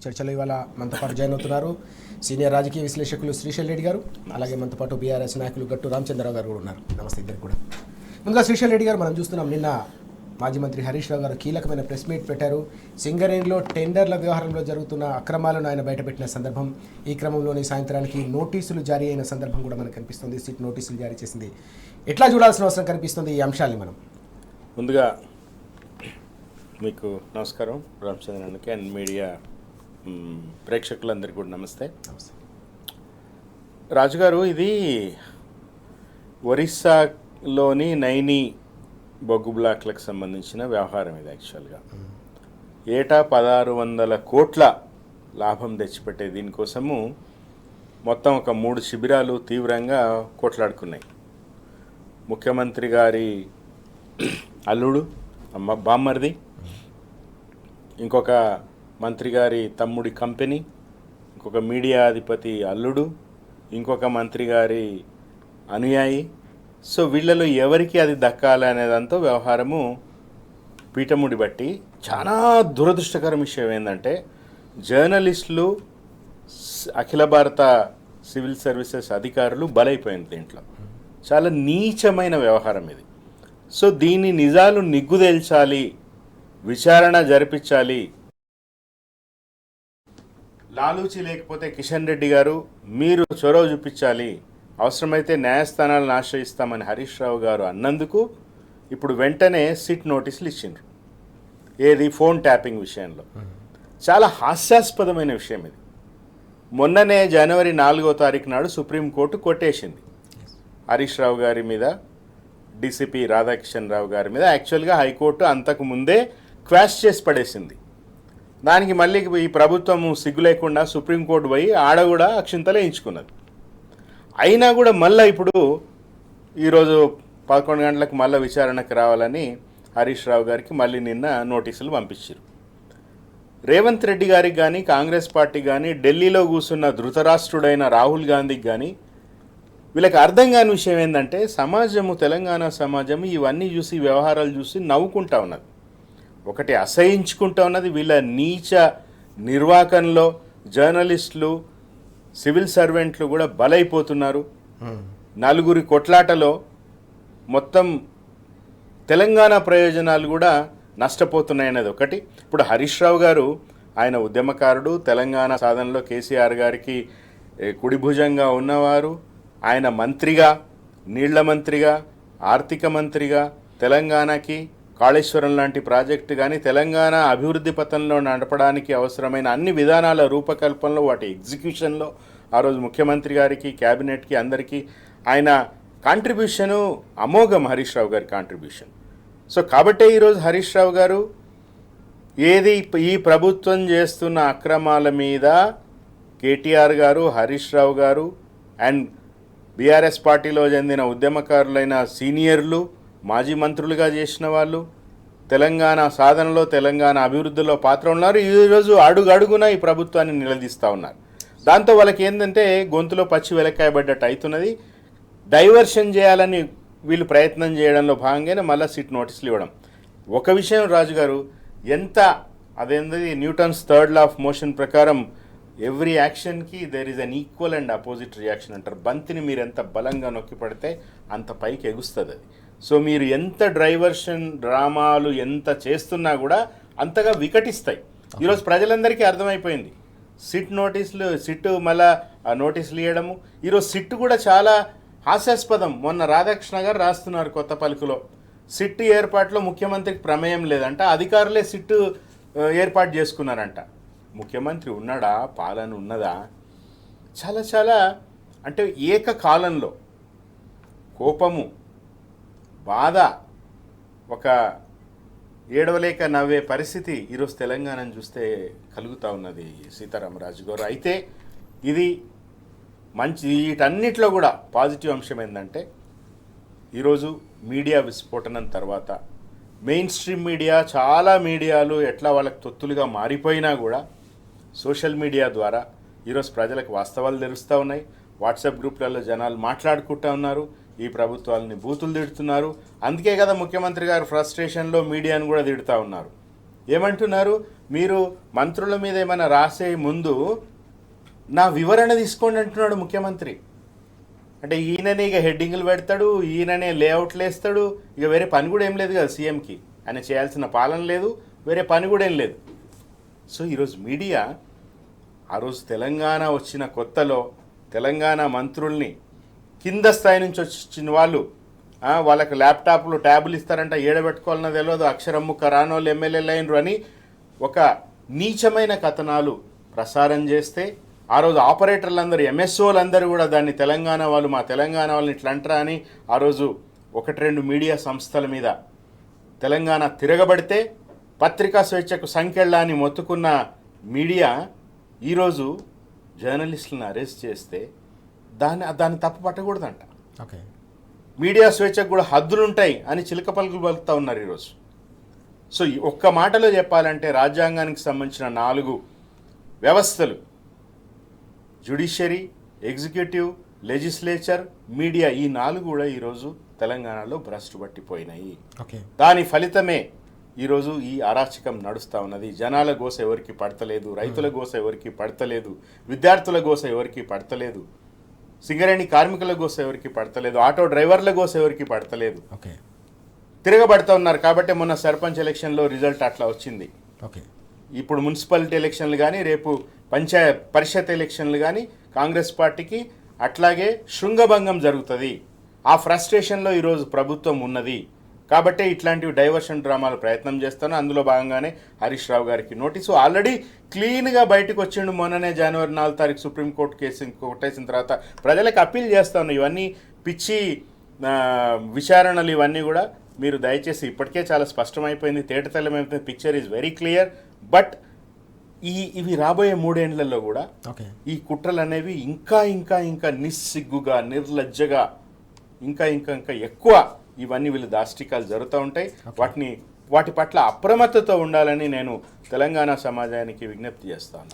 చర్చలో ఇవాళ మనతో పాటు జాయిన్ అవుతున్నారు సీనియర్ రాజకీయ విశ్లేషకులు శ్రీశైల్ రెడ్డి గారు, అలాగే మనతో పాటు బీఆర్ఎస్ నాయకులు గట్టు రామచంద్రరావు గారు కూడా ఉన్నారు. నమస్తే ఇద్దరు కూడా. ముందుగా శ్రీశైల్ రెడ్డి గారు, మనం చూస్తున్నాం నిన్న మాజీ మంత్రి హరీష్ రావు గారు కీలకమైన ప్రెస్ మీట్ పెట్టారు. సింగరేణిలో టెండర్ల వ్యవహారంలో జరుగుతున్న అక్రమాలను ఆయన బయటపెట్టిన సందర్భం, ఈ క్రమంలోని సాయంత్రానికి నోటీసులు జారీ అయిన సందర్భం కూడా మనకు కనిపిస్తుంది. సిట్ నోటీసులు జారీ చేసింది. ఎట్లా చూడాల్సిన అవసరం కనిపిస్తుంది ఈ అంశాన్ని? మనం ముందుగా మీకు నమస్కారం రామచంద్రన్కి అండ్ మీడియా ప్రేక్షకులందరికీ కూడా నమస్తే. రాజుగారు, ఇది ఒరిస్సాలోని నైని బొగ్గు బ్లాక్లకు సంబంధించిన వ్యవహారం. ఇది యాక్చువల్గా ఏటా 1600 కోట్ల లాభం తెచ్చిపెట్టే దీనికోసము మొత్తం ఒక 3 శిబిరాలు తీవ్రంగా కొట్లాడుకున్నాయి. ముఖ్యమంత్రి గారి అల్లుడు బామ్మర్ది, ఇంకొక మంత్రి గారి తమ్ముడి కంపెనీ, ఇంకొక మీడియా అధిపతి అల్లుడు, ఇంకొక మంత్రి గారి అనుయాయి. సో వీళ్ళలో ఎవరికి అది దక్కాలనే దాంతో వ్యవహారము పీఠముడి బట్టి. చాలా దురదృష్టకరం విషయం ఏంటంటే జర్నలిస్టులు, అఖిల భారత సివిల్ సర్వీసెస్ అధికారులు బలైపోయింది దీంట్లో. చాలా నీచమైన వ్యవహారం ఇది. సో దీని నిజాలు నిగ్గుదేల్చాలి, విచారణ జరిపించాలి. లాలూచి లేకపోతే కిషన్ రెడ్డి గారు మీరు చొరవ చూపించాలి, అవసరమైతే న్యాయస్థానాలను ఆశ్రయిస్తామని హరీష్ రావు గారు అన్నందుకు ఇప్పుడు వెంటనే సిట్ నోటీసులు ఇచ్చిండ్రు. ఏది? ఫోన్ ట్యాపింగ్ విషయంలో. చాలా హాస్యాస్పదమైన విషయం ఇది. మొన్ననే జనవరి 4వ తారీఖు నాడు సుప్రీంకోర్టు కొట్టేసింది హరీష్ రావు గారి మీద, డీసీపీ రాధాకిషన్ రావు గారి మీద. యాక్చువల్గా హైకోర్టు అంతకు ముందే క్వాష్ చేసి పడేసింది. దానికి మళ్ళీ ఈ ప్రభుత్వం సిగ్గు లేకుండా సుప్రీంకోర్టు పోయి ఆడ కూడా అక్షింతలు వేయించుకున్నది. అయినా కూడా మళ్ళీ ఇప్పుడు ఈరోజు 11 గంటలకు మళ్ళీ విచారణకు రావాలని హరీష్ రావు గారికి మళ్ళీ నిన్న నోటీసులు పంపించారు. రేవంత్ రెడ్డి గారికి కానీ, కాంగ్రెస్ పార్టీ కానీ, ఢిల్లీలో కూర్చున్న ధృతరాష్ట్రుడైన రాహుల్ గాంధీకి కానీ వీళ్ళకి అర్థం కాని విషయం ఏంటంటే సమాజము, తెలంగాణ సమాజము ఇవన్నీ చూసి, వ్యవహారాలు చూసి నవ్వుకుంటా ఉన్నది. ఒకటి అసహించుకుంటా ఉన్నది. వీళ్ళ నీచ నిర్వాకంలో జర్నలిస్టులు, సివిల్ సర్వెంట్లు కూడా బలైపోతున్నారు. నలుగురి కొట్లాటలో మొత్తం తెలంగాణ ప్రయోజనాలు కూడా నష్టపోతున్నాయనేది ఒకటి. ఇప్పుడు హరీష్ రావు గారు, ఆయన ఉద్యమకారుడు, తెలంగాణ సాధనలో కేసీఆర్ గారికి కుడి భుజంగా ఉన్నవారు. ఆయన మంత్రిగా, నీళ్ల మంత్రిగా, ఆర్థిక మంత్రిగా తెలంగాణకి కాళేశ్వరం లాంటి ప్రాజెక్టు కానీ తెలంగాణ అభివృద్ధి పథంలో నడపడానికి అవసరమైన అన్ని విధానాల రూపకల్పనలో, వాటి ఎగ్జిక్యూషన్లో ఆ రోజు ముఖ్యమంత్రి గారికి, క్యాబినెట్కి, అందరికీ ఆయన కాంట్రిబ్యూషను అమోఘం. హరీష్ రావు గారి కాంట్రిబ్యూషన్. సో కాబట్టే ఈరోజు హరీష్ రావు గారు ఏది ఈ ప్రభుత్వం చేస్తున్న అక్రమాల మీద కేటీఆర్ గారు, హరీష్ రావు గారు అండ్ బీఆర్ఎస్ పార్టీలో చెందిన ఉద్యమకారులైన సీనియర్లు, మాజీ మంత్రులుగా చేసిన వాళ్ళు, తెలంగాణ సాధనలో, తెలంగాణ అభివృద్ధిలో పాత్ర ఉన్నారు. ఈరోజు అడుగడుగున ఈ ప్రభుత్వాన్ని నిలదీస్తూ ఉన్నారు. దాంతో వాళ్ళకి ఏంటంటే గొంతులో పచ్చి వెలకాయబడ్డట్టు అవుతున్నది. డైవర్షన్ చేయాలని వీళ్ళు ప్రయత్నం చేయడంలో భాగంగానే మళ్ళీ సిట్ నోటీసులు ఇవ్వడం. ఒక విషయం రాజుగారు, ఎంత అదేంది Newton's 3rd law of motion ప్రకారం ఎవ్రీ యాక్షన్కి there is an equal and opposite reaction అంటారు. బంతిని మీరు ఎంత బలంగా నొక్కి పడితే అంత పైకి ఎగుస్తుంది అది. సో మీరు ఎంత డైవర్షన్ డ్రామాలు ఎంత చేస్తున్నా కూడా అంతగా వికటిస్తాయి. ఈరోజు ప్రజలందరికీ అర్థమైపోయింది. సిట్ నోటీసులు, సిట్ మళ్ళా నోటీసులు ఇవ్వడము. ఈరోజు సిట్ కూడా చాలా హాస్యాస్పదం. మొన్న రాధాకృష్ణ గారు రాస్తున్నారు కొత్త పలుకులో, సిట్ ఏర్పాటులో ముఖ్యమంత్రికి ప్రమేయం లేదంట, అధికారులే సిట్ ఏర్పాటు చేసుకున్నారంట. ముఖ్యమంత్రి ఉన్నాడా? పాలన ఉన్నదా? చాలా చాలా అంటే ఏకకాలంలో కోపము, బాధ, ఒక ఏడవలేక నవ్వే పరిస్థితి ఈరోజు తెలంగాణను చూస్తే కలుగుతూ ఉన్నది సీతారామరాజు గారు. అయితే ఇది మంచి, వీటన్నిటిలో కూడా పాజిటివ్ అంశం ఏంటంటే ఈరోజు మీడియా విస్ఫోటనం తర్వాత మెయిన్ స్ట్రీమ్ మీడియా, చాలా మీడియాలు ఎట్లా వాళ్ళకి తొత్తులుగా మారిపోయినా కూడా సోషల్ మీడియా ద్వారా ఈరోజు ప్రజలకు వాస్తవాలు తెలుస్తూ ఉన్నాయి. వాట్సాప్ గ్రూప్లలో జనాలు మాట్లాడుకుంటూ ఉన్నారు. ఈ ప్రభుత్వాలని బూతులు తిడుతున్నారు. అందుకే కదా ముఖ్యమంత్రి గారు ఫ్రస్ట్రేషన్లో మీడియాను కూడా తిడుతూ ఉన్నారు. ఏమంటున్నారు, మీరు మంత్రుల మీద ఏమైనా రాసే ముందు నా వివరణ తీసుకోండి అంటున్నాడు ముఖ్యమంత్రి. అంటే ఈయననే ఇక హెడ్డింగ్లు పెడతాడు, ఈయననే లేఅవుట్లు వేస్తాడు, ఇక వేరే పని కూడా ఏం లేదు కదా సీఎంకి. ఆయన చేయాల్సిన పాలన లేదు, వేరే పని కూడా ఏం లేదు. సో ఈరోజు మీడియా ఆ రోజు తెలంగాణ వచ్చిన కొత్తలో తెలంగాణ మంత్రుల్ని కింద స్థాయి నుంచి వచ్చిన వాళ్ళు వాళ్ళకి ల్యాప్టాప్లు ట్యాబులు ఇస్తారంట, ఏడబెట్టుకోవాలన్నా తెలియదు, అక్షరం ముక్క రానోళ్ళు ఎమ్మెల్యేలు అయినరు అని ఒక నీచమైన కథనాలు ప్రసారం చేస్తే ఆ రోజు ఆపరేటర్లందరూ ఎంఎస్ఓలందరూ కూడా దాన్ని తెలంగాణ వాళ్ళు మా తెలంగాణ వాళ్ళని ఇట్లా అంటారా అని ఆ రోజు 1-2 మీడియా సంస్థల మీద తెలంగాణ తిరగబడితే పత్రికా స్వేచ్ఛకు సంఖ్యళ్ళని మొత్తుకున్న మీడియా ఈరోజు జర్నలిస్టులను అరెస్ట్ చేస్తే దాన్ని తప్పు పట్టకూడదంట. ఓకే, మీడియా స్వేచ్ఛకు కూడా హద్దులుంటాయి అని చిలక పలుకులు పలుకుతూ ఉన్నారు ఈరోజు. సో ఒక్క మాటలో చెప్పాలంటే రాజ్యాంగానికి సంబంధించిన 4 వ్యవస్థలు, జ్యుడిషియరీ, ఎగ్జిక్యూటివ్, లెజిస్లేచర్, మీడియా, ఈ 4 కూడా ఈరోజు తెలంగాణలో భ్రష్టు పట్టిపోయినాయి. ఓకే, దాని ఫలితమే ఈరోజు ఈ అరాచకం నడుస్తూ ఉన్నది. జనాల గోస ఎవరికి పడతలేదు, రైతుల గోస ఎవరికి పడతలేదు, విద్యార్థుల గోస ఎవరికి పడతలేదు, సింగరేణి కార్మికుల గోస ఎవరికి పడతలేదు, ఆటో డ్రైవర్ల గోస ఎవరికి పడతలేదు. ఓకే, తిరగబడుతూ ఉన్నారు. కాబట్టి మొన్న సర్పంచ్ ఎలక్షన్లో రిజల్ట్ అట్లా వచ్చింది. ఓకే, ఇప్పుడు మున్సిపాలిటీ ఎలక్షన్లు కానీ రేపు పరిషత్ ఎలక్షన్లు కానీ కాంగ్రెస్ పార్టీకి అట్లాగే శృంగభంగం జరుగుతుంది. ఆ ఫ్రస్ట్రేషన్లో ఈరోజు ప్రభుత్వం ఉన్నది. కాబట్టి ఇట్లాంటివి డైవర్షన్ డ్రామాలు ప్రయత్నం చేస్తాను. అందులో భాగంగానే హరీష్ రావు గారికి నోటీసు ఆల్రెడీ క్లీన్గా బయటకు వచ్చిండు. మొన్ననే జనవరి 4 తారీఖు సుప్రీంకోర్టు కేసు కొట్టేసిన తర్వాత ప్రజలకు అప్పీల్ చేస్తాను. ఇవన్నీ పిచ్చి విచారణలు ఇవన్నీ కూడా మీరు దయచేసి, ఇప్పటికే చాలా స్పష్టమైపోయింది, తేటతెల్లమైపోయింది, picture is very clear. But ఇవి రాబోయే 3 ఏళ్లలో కూడా ఈ కుట్రలు అనేవి ఇంకా ఇంకా ఇంకా నిస్సిగ్గుగా, నిర్లజ్జగా, ఇంకా ఇంకా ఇంకా ఎక్కువ ఇవన్నీ వీళ్ళు దాష్టికాలు జరుగుతూ ఉంటాయి. వాటి పట్ల అప్రమత్తతో ఉండాలని నేను తెలంగాణ సమాజానికి విజ్ఞప్తి చేస్తాను.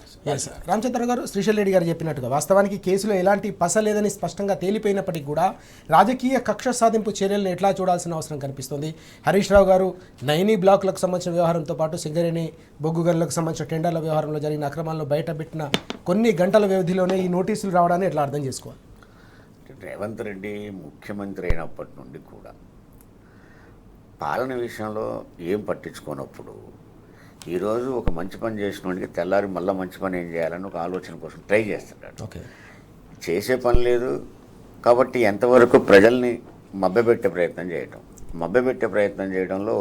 రామచంద్ర గారు, శ్రీశైల్ రెడ్డి గారు చెప్పినట్టుగా వాస్తవానికి కేసులో ఎలాంటి పస లేదని స్పష్టంగా తేలిపోయినప్పటికీ కూడా రాజకీయ కక్ష సాధింపు చర్యలను ఎట్లా చూడాల్సిన అవసరం కనిపిస్తుంది. హరీష్ రావు గారు నైనీ బ్లాకులకు సంబంధించిన వ్యవహారంతో పాటు సింగరేణి బొగ్గు గనులకు సంబంధించిన టెండర్ల వ్యవహారంలో జరిగిన అక్రమాలను బయటపెట్టిన కొన్ని గంటల వ్యవధిలోనే ఈ నోటీసులు రావడాన్ని ఎట్లా అర్థం చేసుకోవాలి? రేవంత్ రెడ్డి ముఖ్యమంత్రి అయినప్పటి నుండి కూడా పాలన విషయంలో ఏం పట్టించుకోనప్పుడు ఈరోజు ఒక మంచి పని చేసినోడికి తెల్లారి మళ్ళీ మంచి పని ఏం చేయాలని ఒక ఆలోచన కోసం ట్రై చేస్తున్నాడు. చేసే పని లేదు కాబట్టి ఎంతవరకు ప్రజల్ని మభ్యపెట్టే ప్రయత్నం చేయడంలో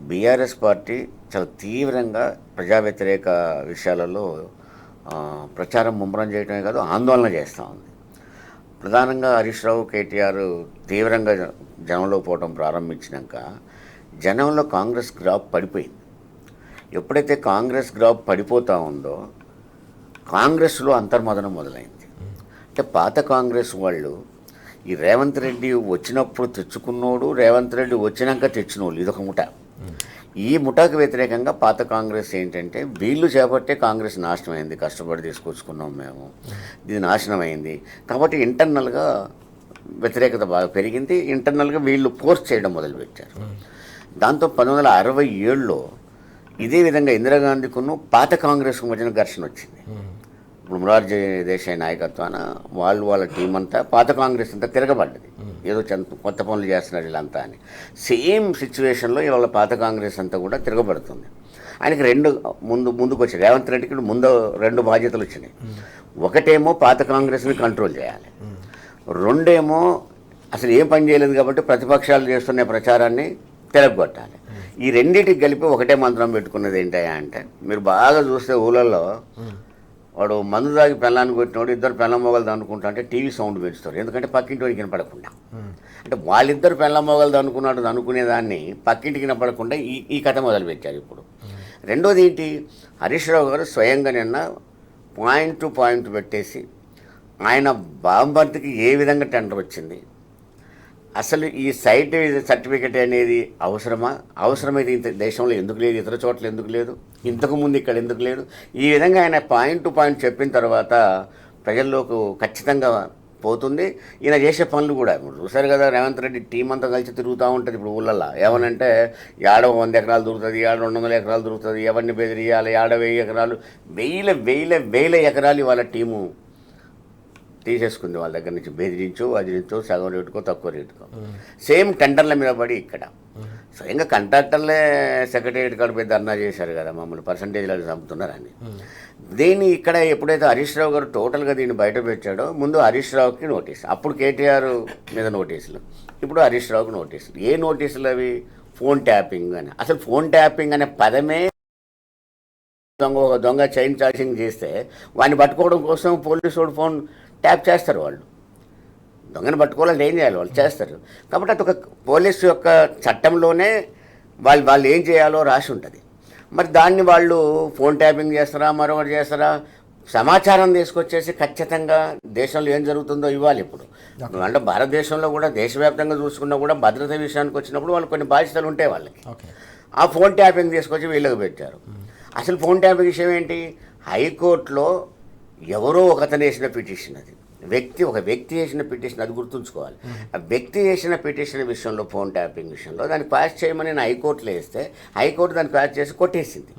బీఆర్ఎస్ పార్టీ చాలా తీవ్రంగా ప్రజా వ్యతిరేక విషయాలలో ప్రచారం ముమ్మరం చేయడమే కాదు, ఆందోళన చేస్తూ ఉంది. ప్రధానంగా హరీష్ రావు, కేటీఆర్ తీవ్రంగా జనంలో పోవడం ప్రారంభించినాక జనంలో కాంగ్రెస్ గ్రాఫ్ పడిపోయింది. ఎప్పుడైతే కాంగ్రెస్ గ్రాఫ్ పడిపోతూ ఉందో కాంగ్రెస్లో అంతర్మదనం మొదలైంది. అంటే పాత కాంగ్రెస్ వాళ్ళు ఈ రేవంత్ రెడ్డి వచ్చినప్పుడు తెచ్చుకున్నోడు, రేవంత్ రెడ్డి వచ్చినాక తెచ్చినోళ్ళు, ఇదొక ముఠ. ఈ ముఠాకు వ్యతిరేకంగా పాత కాంగ్రెస్ ఏంటంటే వీళ్ళు చేపట్టే కాంగ్రెస్ నాశనం అయింది, కష్టపడి తీసుకొచ్చుకున్నాం మేము, ఇది నాశనం అయింది కాబట్టి ఇంటర్నల్గా వ్యతిరేకత బాగా పెరిగింది. ఇంటర్నల్గా వీళ్ళు ఫోర్స్ చేయడం మొదలుపెట్టారు. దాంతో 1967లో ఇదే విధంగా ఇందిరాగాంధీకును పాత కాంగ్రెస్కు మధ్యన ఘర్షణ వచ్చింది. ఇప్పుడు మొరార్జీ దేశాయ్ నాయకత్వాన వాళ్ళ టీం అంతా పాత కాంగ్రెస్ అంతా తిరగబడ్డది. ఏదో కొత్త పనులు చేస్తున్నారు వీళ్ళంతా అని. సేమ్ సిచ్యువేషన్లో ఇవాళ పాత కాంగ్రెస్ అంతా కూడా తిరగబడుతుంది. ఆయనకి ముందుకు వచ్చాయి. రేవంత్ రెడ్డికి ముందు 2 బాధ్యతలు వచ్చినాయి. ఒకటేమో పాత కాంగ్రెస్ని కంట్రోల్ చేయాలి, రెండేమో అసలు ఏం పని చేయలేదు కాబట్టి ప్రతిపక్షాలు చేస్తున్న ప్రచారాన్ని తిరగొట్టాలి. ఈ రెండింటికి కలిపి ఒకటే మంత్రం పెట్టుకున్నది ఏంటయ్యా అంటే, మీరు బాగా చూస్తే ఊళ్ళల్లో వాడు మందు తాగి పెళ్ళాన్ని కొట్టినోడు 2 పెళ్ళ మొగలు అనుకుంటా అంటే టీవీ సౌండ్ పెంచుతారు. ఎందుకంటే పక్కింటి వాడికి వినపడకుండా. అంటే వాళ్ళిద్దరు పెళ్ళ మొగలు అనుకున్నాడు అనుకునేదాన్ని పక్కింటికి వినపడకుండా ఈ కథ మొదలుపెట్టారు. ఇప్పుడు రెండోది ఏంటి, హరీష్ రావు గారు స్వయంగా నిన్న పాయింట్ టు పాయింట్ పెట్టేసి ఆయన బాంబర్త్కి ఏ విధంగా టెండర్ వచ్చింది, అసలు ఈ సైట్ సర్టిఫికెట్ అనేది అవసరమైతే ఇంత దేశంలో ఎందుకు లేదు, ఇతర చోట్ల ఎందుకు లేదు, ఇంతకుముందు ఇక్కడ ఎందుకు లేదు, ఈ విధంగా ఆయన పాయింట్ టు పాయింట్ చెప్పిన తర్వాత ప్రజల్లోకి ఖచ్చితంగా పోతుంది. ఈయన చేసే పనులు కూడా ఇప్పుడు చూసారు కదా, రేవంత్ రెడ్డి టీం అంతా కలిసి తిరుగుతూ ఉంటుంది ఇప్పుడు ఊళ్ళల్లో. ఏమనంటే ఏడ 100 ఎకరాలు దొరుకుతుంది, ఏడ 200 ఎకరాలు దొరుకుతుంది, ఎవరిని బెదిరియాలి, ఏడ 1000 ఎకరాలు, వేల ఎకరాలు వాళ్ళ టీము తీసేసుకుంది వాళ్ళ దగ్గర నుంచి. బెదిరించో వదిలించో, సగం రేటుకో తక్కువ రేటుకో, సేమ్ టెండర్ల మీద పడి ఇక్కడ స్వయంగా కాంట్రాక్టర్లే సెక్రటేరియట్ కాడ పెద్ద ధర్నా చేశారు కదా, మమ్మల్ని పర్సంటేజ్లలో చంపుతున్నారని. దీన్ని ఇక్కడ ఎప్పుడైతే హరీష్ రావు గారు టోటల్గా దీన్ని బయట పెట్టాడో, ముందు హరీష్ రావుకి నోటీస్, అప్పుడు కేటీఆర్ మీద నోటీసులు, ఇప్పుడు హరీష్ రావుకి నోటీసులు. ఏ నోటీసులు అవి? ఫోన్ ట్యాపింగ్ అని. అసలు ఫోన్ ట్యాపింగ్ అనే పదమే దొంగ చైన్ చార్జింగ్ చేస్తే వాడిని పట్టుకోవడం కోసం పోలీసు వాడు ఫోన్ ట్యాప్ చేస్తారు. వాళ్ళు దొంగని పట్టుకోవాలంటే ఏం చేయాలి, వాళ్ళు చేస్తారు. కాబట్టి అది ఒక పోలీసు యొక్క చట్టంలోనే వాళ్ళు ఏం చేయాలో రాసి ఉంటుంది. మరి దాన్ని వాళ్ళు ఫోన్ ట్యాపింగ్ చేస్తారా, మరొకటి చేస్తారా? సమాచారం తీసుకొచ్చేసి ఖచ్చితంగా దేశంలో ఏం జరుగుతుందో ఇవ్వాలి. ఇప్పుడు అంటే భారతదేశంలో కూడా దేశవ్యాప్తంగా చూసుకున్నా కూడా భద్రత విషయానికి వచ్చినప్పుడు వాళ్ళు కొన్ని బాధ్యతలు ఉంటాయి వాళ్ళకి. ఆ ఫోన్ ట్యాపింగ్ తీసుకొచ్చి వీళ్ళకి పెట్టారు. అసలు ఫోన్ ట్యాపింగ్ విషయం ఏంటి? హైకోర్టులో ఎవరో ఒకతను వేసిన పిటిషన్, అది ఒక వ్యక్తి చేసిన పిటిషన్, అది గుర్తుంచుకోవాలి. ఆ వ్యక్తి చేసిన పిటిషన్ విషయంలో, ఫోన్ ట్యాపింగ్ విషయంలో దాన్ని పాస్ చేయమని నేను హైకోర్టులో వేస్తే హైకోర్టు దాన్ని పాస్ చేసి కొట్టేసింది.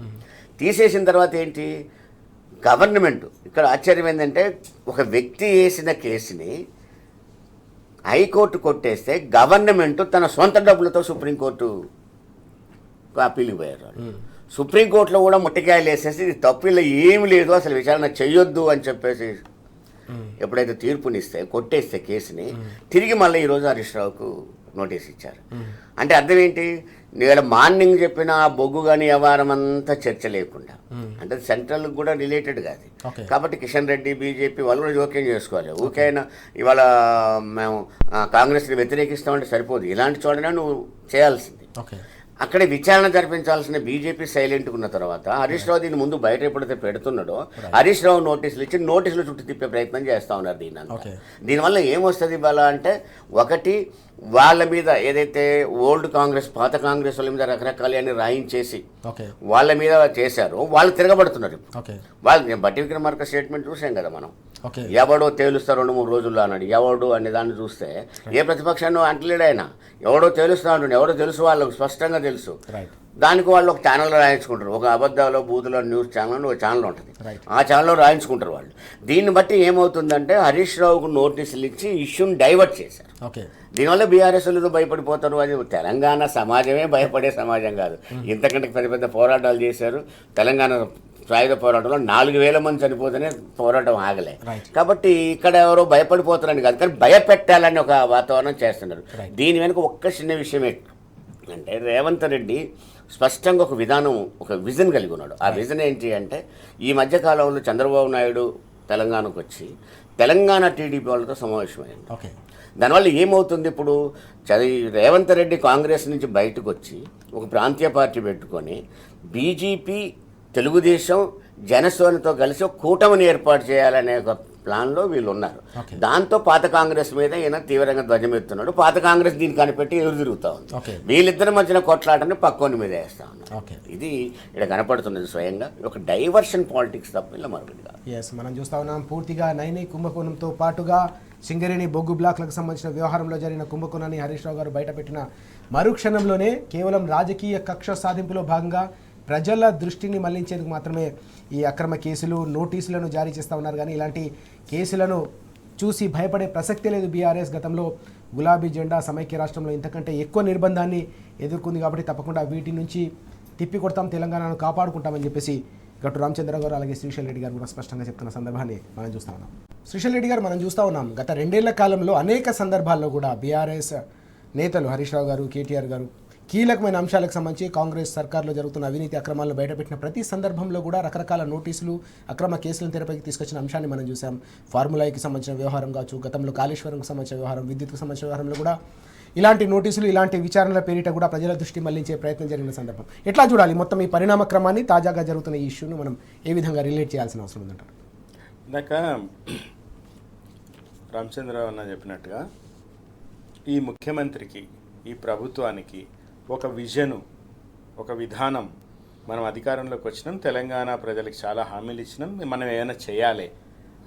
తీసేసిన తర్వాత ఏంటి, గవర్నమెంట్, ఇక్కడ ఆశ్చర్యం ఏంటంటే ఒక వ్యక్తి వేసిన కేసుని హైకోర్టు కొట్టేస్తే గవర్నమెంట్ తన సొంత డబ్బులతో సుప్రీంకోర్టు అప్పీల్కి పోయారు. సుప్రీంకోర్టులో కూడా ముట్టికాయలు వేసేసి ఇది తప్పు, ఇలా ఏమి లేదు, అసలు విచారణ చెయ్యొద్దు అని చెప్పేసి ఎప్పుడైతే తీర్పునిస్తే కొట్టేస్తే కేసుని, తిరిగి మళ్ళీ ఈరోజు హరీష్ రావుకు నోటీస్ ఇచ్చారు. అంటే అర్థం ఏంటి? నేను మార్నింగ్ చెప్పిన ఆ బొగ్గు కానీ వ్యవహారం అంతా చర్చ లేకుండా, అంటే సెంట్రల్ కూడా రిలేటెడ్ కాదు. కాబట్టి కిషన్ రెడ్డి, బీజేపీ వాళ్ళు కూడా జోక్యం చేసుకోవాలి. ఊరికైనా ఇవాళ మేము కాంగ్రెస్ని వ్యతిరేకిస్తామంటే సరిపోదు, ఇలాంటి చోటనే నువ్వు చేయాల్సింది. అక్కడే విచారణ జరిపించాల్సిన బీజేపీ సైలెంట్గా ఉన్న తర్వాత హరీష్ రావు దీన్ని ముందు బయట ఎప్పుడైతే పెడుతున్నాడో హరీష్ రావు నోటీసులు ఇచ్చి నోటీసులు చుట్టూ తిప్పే ప్రయత్నం చేస్తూ ఉన్నారు. దీనివల్ల ఏమొస్తుంది ఇవాళ అంటే, ఒకటి వాళ్ళ మీద ఏదైతే ఓల్డ్ కాంగ్రెస్, పాత కాంగ్రెస్ వాళ్ళ మీద రకరకాల అని రాయించేసి వాళ్ళ మీద చేశారో వాళ్ళు తిరగబడుతున్నారు. వాళ్ళు బట్టి విక్రమార్క స్టేట్మెంట్ చూసాం కదా మనం, ఎవడో తేలుస్తా 2-3 రోజుల్లో అన్నాడు. ఎవడు అనే దాన్ని చూస్తే ఏ ప్రతిపక్షాన్ని అంటలేడు ఆయన, ఎవడో తేలుస్తా అంటుండే, ఎవడో తెలుసు, వాళ్ళకు స్పష్టంగా తెలుసు. దానికి వాళ్ళు ఒక ఛానల్లో రాయించుకుంటారు, ఒక అబద్ధాలు బూతుల న్యూస్ ఛానల్ ఒక ఛానల్ ఉంటుంది, ఆ ఛానల్లో రాయించుకుంటారు వాళ్ళు. దీన్ని బట్టి ఏమవుతుందంటే హరీష్ రావుకు నోటీసులు ఇచ్చి ఇష్యూని డైవర్ట్ చేశారు. దీనివల్ల బీఆర్ఎస్ వాళ్ళు భయపడిపోతారు. అది తెలంగాణ సమాజమే భయపడే సమాజం కాదు. ఇంతకంటే పెద్ద పోరాటాలు చేశారు. తెలంగాణ సాయుధ పోరాటంలో 4000 మంది చనిపోతేనే పోరాటం ఆగలే. కాబట్టి ఇక్కడ ఎవరో భయపడిపోతారని కాదు, కానీ భయపెట్టాలని ఒక వాతావరణం చేస్తున్నారు. దీని వెనుక ఒక్క చిన్న విషయమే అంటే, రేవంత్ రెడ్డి స్పష్టంగా ఒక విధానం, ఒక విజన్ కలిగి ఉన్నాడు. ఆ విజన్ ఏంటి అంటే, ఈ మధ్యకాలంలో చంద్రబాబు నాయుడు తెలంగాణకు వచ్చి తెలంగాణ టీడీపీ వాళ్ళతో సమావేశమైంది. దానివల్ల ఏమవుతుంది, ఇప్పుడు రేవంత్ రెడ్డి కాంగ్రెస్ నుంచి బయటకు వచ్చి ఒక ప్రాంతీయ పార్టీ పెట్టుకొని బీజేపీ, తెలుగుదేశం, జనసేనతో కలిసి ఒక కూటమిని ఏర్పాటు చేయాలనే ఒక ప్లాన్లో వీళ్ళు ఉన్నారు. దాంతో పాత కాంగ్రెస్ మీద ఈయన తీవ్రంగా ధ్వజమెత్తున్నాడు. పాత కాంగ్రెస్ దీన్ని కనిపెట్టి ఎదురు తిరుగుతూ ఉంది. వీళ్ళిద్దరి మధ్యన కొట్లాటని పక్కోని మీద వేస్తూ ఉన్నారు. ఇది ఇక్కడ కనపడుతున్నది స్వయంగా ఒక డైవర్షన్ పాలిటిక్స్ తప్ప ఇలా మరొకటి కాదు. మనం చూస్తా ఉన్నాం పూర్తిగా నైని కుంభకోణంతో పాటుగా సింగరేణి బొగ్గు బ్లాక్లకు సంబంధించిన వ్యవహారంలో జరిగిన కుంభకోణాన్ని హరీష్ రావు గారు బయటపెట్టిన మరుక్షణంలోనే కేవలం రాజకీయ కక్ష సాధింపులో భాగంగా ప్రజల దృష్టిని మళ్లించేందుకు మాత్రమే ఈ అక్రమ కేసులు, నోటీసులను జారీ చేస్తూ ఉన్నారు. కానీ ఇలాంటి కేసులను చూసి భయపడే ప్రసక్తే లేదు. బీఆర్ఎస్ గతంలో గులాబీ జెండా సమైక్య రాష్ట్రంలో ఇంతకంటే ఎక్కువ నిర్బంధాన్ని ఎదుర్కొంది. కాబట్టి తప్పకుండా వీటి నుంచి తిప్పికొడతాం, తెలంగాణను కాపాడుకుంటామని చెప్పేసి గట్టు రామచంద్రరావు గారు అలాగే శ్రీశైల్ రెడ్డి గారు కూడా స్పష్టంగా చెప్తున్న సందర్భాన్ని మనం చూస్తూ ఉన్నాం. శ్రీశైల్ రెడ్డి గారు, మనం చూస్తూ ఉన్నాం గత 2 ఏళ్ల కాలంలో అనేక సందర్భాల్లో కూడా బీఆర్ఎస్ నేతలు హరీష్ రావు గారు, కేటీఆర్ గారు కీలకమైన అంశాలకు సంబంధించి కాంగ్రెస్ సర్కార్లో జరుగుతున్న అవినీతి అక్రమాలను బయటపెట్టిన ప్రతి సందర్భంలో కూడా రకరకాల నోటీసులు, అక్రమ కేసులను తెరపైకి తీసుకొచ్చిన అంశాన్ని మనం చూసాం. ఫార్ములాకి సంబంధించిన వ్యవహారం కావచ్చు, గతంలో కాళేశ్వరంకి సంబంధించిన వ్యవహారం, విద్యుత్కు సంబంధించిన వ్యవహారంలో కూడా ఇలాంటి నోటీసులు, ఇలాంటి విచారణల పేరిట కూడా ప్రజల దృష్టి మళ్లించే ప్రయత్నం జరిగిన సందర్భం. ఎట్లా చూడాలి మొత్తం ఈ పరిణామ క్రమాన్ని, తాజాగా జరుగుతున్న ఈ ఇష్యూను మనం ఏ విధంగా రిలేట్ చేయాల్సిన అవసరం ఉందంటారు? ఇందాక రామచంద్రరావు అన్న చెప్పినట్టుగా ఈ ముఖ్యమంత్రికి, ఈ ప్రభుత్వానికి ఒక విజను, ఒక విధానం, మనం అధికారంలోకి వచ్చినాం, తెలంగాణ ప్రజలకు చాలా హామీలు ఇచ్చినాం, మనం ఏమైనా చేయాలి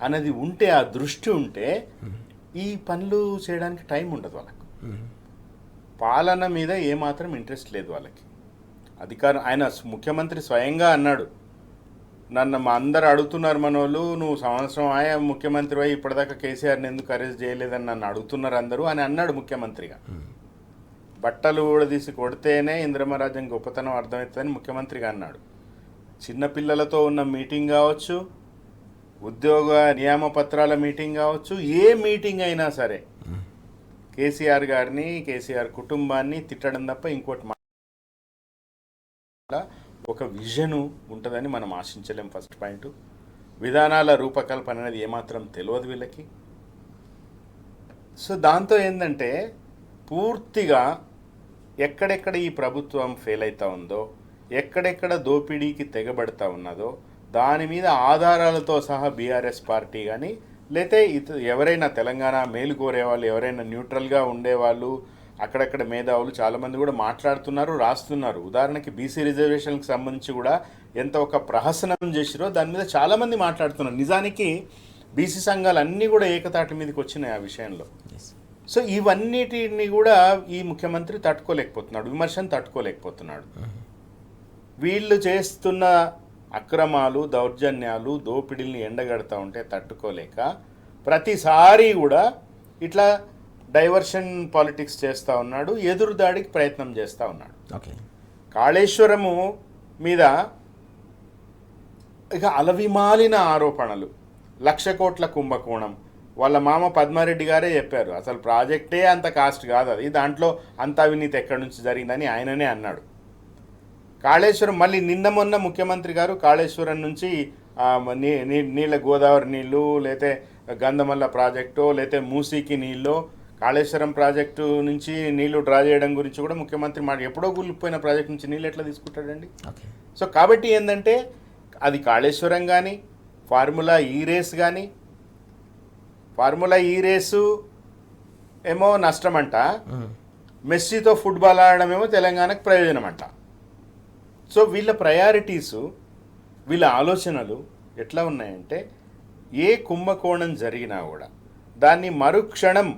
అన్నది ఉంటే, ఆ దృష్టి ఉంటే ఈ పనులు చేయడానికి టైం ఉండదు వాళ్ళకు. పాలన మీద ఏమాత్రం ఇంట్రెస్ట్ లేదు వాళ్ళకి. అధికారం ఆయన ముఖ్యమంత్రి స్వయంగా అన్నాడు, నన్ను మా అందరు అడుగుతున్నారు మన వాళ్ళు, నువ్వు సంవత్సరం ఆయా ముఖ్యమంత్రి అయ్యి ఇప్పటిదాకా కేసీఆర్ని ఎందుకు అరెస్ట్ చేయలేదని నన్ను అడుగుతున్నారు అందరూ అని అన్నాడు ముఖ్యమంత్రిగా. బట్టలు కూడా తీసి కొడితేనే ఇంద్రమరాజ్యం గొప్పతనం అర్థమవుతుందని ముఖ్యమంత్రిగా అన్నాడు. చిన్నపిల్లలతో ఉన్న మీటింగ్ కావచ్చు, ఉద్యోగ నియామ పత్రాల మీటింగ్ కావచ్చు, ఏ మీటింగ్ అయినా సరే కేసీఆర్ గారిని, కేసీఆర్ కుటుంబాన్ని తిట్టడం తప్ప ఇంకోటి ఒక విజను ఉంటుందని మనం ఆశించలేం. ఫస్ట్ పాయింట్, విధానాల రూపకల్పన అనేది ఏమాత్రం తెలియదు వీళ్ళకి. సో దాంతో ఏంటంటే పూర్తిగా ఎక్కడెక్కడ ఈ ప్రభుత్వం ఫెయిల్ అవుతూ ఉందో, ఎక్కడెక్కడ దోపిడీకి తెగబడతా ఉన్నదో దాని మీద ఆధారాలతో సహా బీఆర్ఎస్ పార్టీ కానీ లేతే ఎవరైనా తెలంగాణ మేలు కోరేవాళ్ళు, ఎవరైనా న్యూట్రల్గా ఉండేవాళ్ళు, అక్కడక్కడ మేధావులు చాలామంది కూడా మాట్లాడుతున్నారు, రాస్తున్నారు. ఉదాహరణకి బీసీ రిజర్వేషన్కి సంబంధించి కూడా ఎంత ఒక ప్రహసనం చేసిరో దాని మీద చాలామంది మాట్లాడుతున్నారు. నిజానికి బీసీ సంఘాలు అన్నీ కూడా ఏకతాటి మీదకి వచ్చినాయి ఆ విషయంలో. సో ఇవన్నిటిని కూడా ఈ ముఖ్యమంత్రి తట్టుకోలేకపోతున్నాడు, విమర్శను తట్టుకోలేకపోతున్నాడు. వీళ్ళు చేస్తున్న అక్రమాలు, దౌర్జన్యాలు, దోపిడీల్ని ఎండగడతా ఉంటే తట్టుకోలేక ప్రతిసారి కూడా ఇట్లా డైవర్షన్ పాలిటిక్స్ చేస్తూ ఉన్నాడు, ఎదురుదాడికి ప్రయత్నం చేస్తూ ఉన్నాడు. కాళేశ్వరము మీద ఇక అలవిమాలిన ఆరోపణలు, 1,00,000 కోట్ల కుంభకోణం. వాళ్ళ మామ పద్మారెడ్డి గారే చెప్పారు, అసలు ప్రాజెక్టే అంత కాస్ట్ కాదు అది, దాంట్లో అంత అవినీతి ఎక్కడి నుంచి జరిగిందని ఆయననే అన్నాడు. కాళేశ్వరం మళ్ళీ నిన్న మొన్న ముఖ్యమంత్రి గారు కాళేశ్వరం నుంచి నీళ్ళ గోదావరి నీళ్ళు, లేతే గంధమల్ల ప్రాజెక్టు, లేతే మూసీకి నీళ్ళు, కాళేశ్వరం ప్రాజెక్టు నుంచి నీళ్లు డ్రా చేయడం గురించి కూడా ముఖ్యమంత్రి ఎప్పుడో కూలిపోయిన ప్రాజెక్ట్ నుంచి నీళ్ళు ఎట్లా తీసుకుంటాడండి? సో కాబట్టి ఏంటంటే అది కాళేశ్వరం కానీ, ఫార్ములా ఈ రేస్ కానీ, ఫార్ములా ఈ రేసు ఏమో నష్టం అంట, మెస్సీతో ఫుట్బాల్ ఆడడం ఏమో తెలంగాణకు ప్రయోజనం అంట. సో వీళ్ళ ప్రయారిటీసు, వీళ్ళ ఆలోచనలు ఎట్లా ఉన్నాయంటే ఏ కుంభకోణం జరిగినా కూడా దాన్ని మరుక్షణం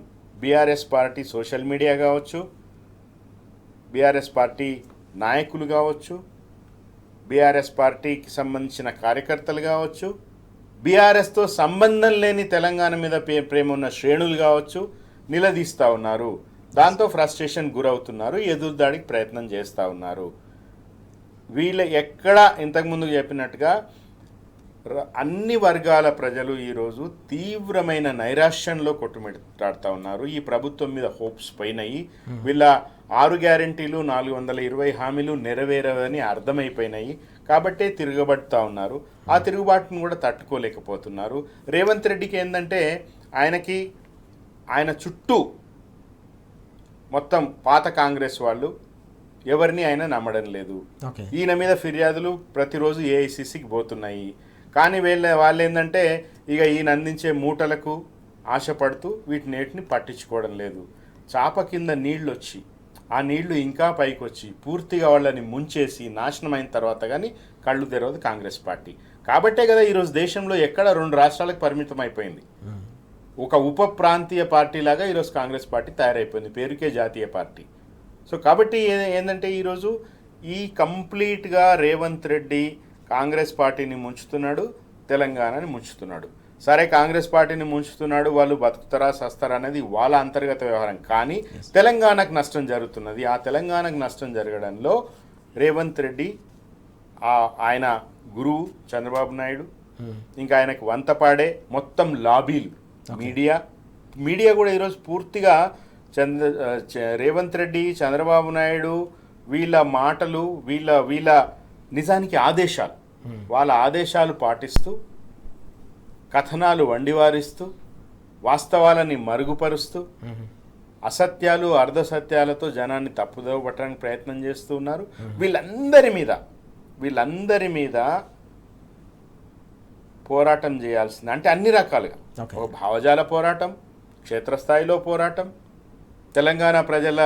బీఆర్ఎస్ పార్టీ సోషల్ మీడియా కావచ్చు, బీఆర్ఎస్ పార్టీ నాయకులు కావచ్చు, బీఆర్ఎస్ పార్టీకి సంబంధించిన కార్యకర్తలు కావచ్చు, బీఆర్ఎస్తో సంబంధం లేని తెలంగాణ మీద ప్రేమ ఉన్న శ్రేణులు కావచ్చు నిలదీస్తూ ఉన్నారు. దాంతో ఫ్రస్ట్రేషన్ గురవుతున్నారు, ఎదురుదాడికి ప్రయత్నం చేస్తూ ఉన్నారు. వీళ్ళ ఎక్కడ ఇంతకుముందు చెప్పినట్టుగా అన్ని వర్గాల ప్రజలు ఈరోజు తీవ్రమైన నైరాశ్యంలో కొట్టుమిట్టాడుతూ ఉన్నారు. ఈ ప్రభుత్వం మీద హోప్స్ పోయినాయి. వీళ్ళ 6 గ్యారెంటీలు, 420 హామీలు నెరవేరవని అర్థమైపోయినాయి. కాబట్టే తిరగబడుతూ ఉన్నారు. ఆ తిరుగుబాటును కూడా తట్టుకోలేకపోతున్నారు. రేవంత్ రెడ్డికి ఏంటంటే ఆయన చుట్టూ మొత్తం పాత కాంగ్రెస్ వాళ్ళు ఎవరిని ఆయన నమ్మడం లేదు. ఈయన మీద ఫిర్యాదులు ప్రతిరోజు ఏఐసిసికి పోతున్నాయి. కానీ వాళ్ళు ఏంటంటే ఇక ఈయన అందించే మూటలకు ఆశపడుతూ వీటిని పట్టించుకోవడం లేదు. చాప కింద నీళ్ళు వచ్చి ఆ నీళ్లు ఇంకా పైకి వచ్చి పూర్తిగా వాళ్ళని ముంచేసి నాశనం అయిన తర్వాత కానీ కళ్ళు తెరవదు కాంగ్రెస్ పార్టీ. కాబట్టే కదా ఈరోజు దేశంలో ఎక్కడ 2 రాష్ట్రాలకు పరిమితం అయిపోయింది. ఒక ఉప ప్రాంతీయ పార్టీ లాగా ఈరోజు కాంగ్రెస్ పార్టీ తయారైపోయింది, పేరుకే జాతీయ పార్టీ. సో కాబట్టి ఏంటంటే ఈరోజు ఈ కంప్లీట్గా రేవంత్ రెడ్డి కాంగ్రెస్ పార్టీని ముంచుతున్నాడు, తెలంగాణని ముంచుతున్నాడు. సరే కాంగ్రెస్ పార్టీని ముంచుతున్నాడు, వాళ్ళు బతుకుతారా సస్తారా అనేది వాళ్ళ అంతర్గత వ్యవహారం. కానీ తెలంగాణకు నష్టం జరుగుతున్నది. ఆ తెలంగాణకు నష్టం జరగడంలో రేవంత్ రెడ్డి ఆయన గురువు చంద్రబాబు నాయుడు, ఇంకా ఆయనకు వంతపాడే మొత్తం లాబీలు, మీడియా కూడా ఈరోజు పూర్తిగా రేవంత్ రెడ్డి, చంద్రబాబు నాయుడు వీళ్ళ మాటలు, వీళ్ళ నిజానికి ఆదేశాలు, వాళ్ళ ఆదేశాలు పాటిస్తూ కథనాలు వండివారిస్తూ వాస్తవాలని మరుగుపరుస్తూ అసత్యాలు అర్ధసత్యాలతో జనాన్ని తప్పుదోవ పట్టడానికి ప్రయత్నం చేస్తూ ఉన్నారు. వీళ్ళందరి మీద పోరాటం చేయాల్సింది అంటే అన్ని రకాలుగా, ఒక భావజాల పోరాటం, క్షేత్రస్థాయిలో పోరాటం, తెలంగాణ ప్రజల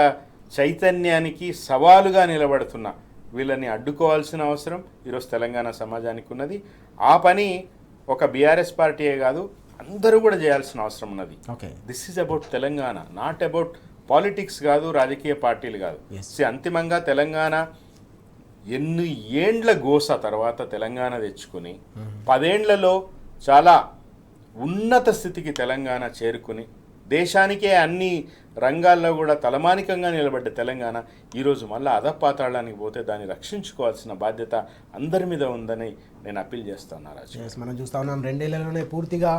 చైతన్యానికి సవాలుగా నిలబడుతున్న వీళ్ళని అడ్డుకోవాల్సిన అవసరం ఈరోజు తెలంగాణ సమాజానికి ఉన్నది. ఆ పని ఒక బీఆర్ఎస్ పార్టీయే కాదు, అందరూ కూడా చేయాల్సిన అవసరం ఉన్నది. Okay. This is about Telangana, not about politics కాదు, రాజకీయ పార్టీలు కాదు. అంతిమంగా తెలంగాణ ఎన్ని ఏండ్ల గోస తర్వాత తెలంగాణ తెచ్చుకుని 10 ఏళ్లలో చాలా ఉన్నత స్థితికి తెలంగాణ చేరుకుని దేశానికే అన్ని రంగాల్లో కూడా తలమానికంగా నిలబడ్డ తెలంగాణ ఈరోజు మళ్ళీ అధపాతాళానికి పోతే దాన్ని రక్షించుకోవాల్సిన బాధ్యత అందరి మీద ఉందని నేను అప్పీల్ చేస్తాను రాజు. మనం చూస్తా ఉన్నాం 2 ఏళ్లలోనే పూర్తిగా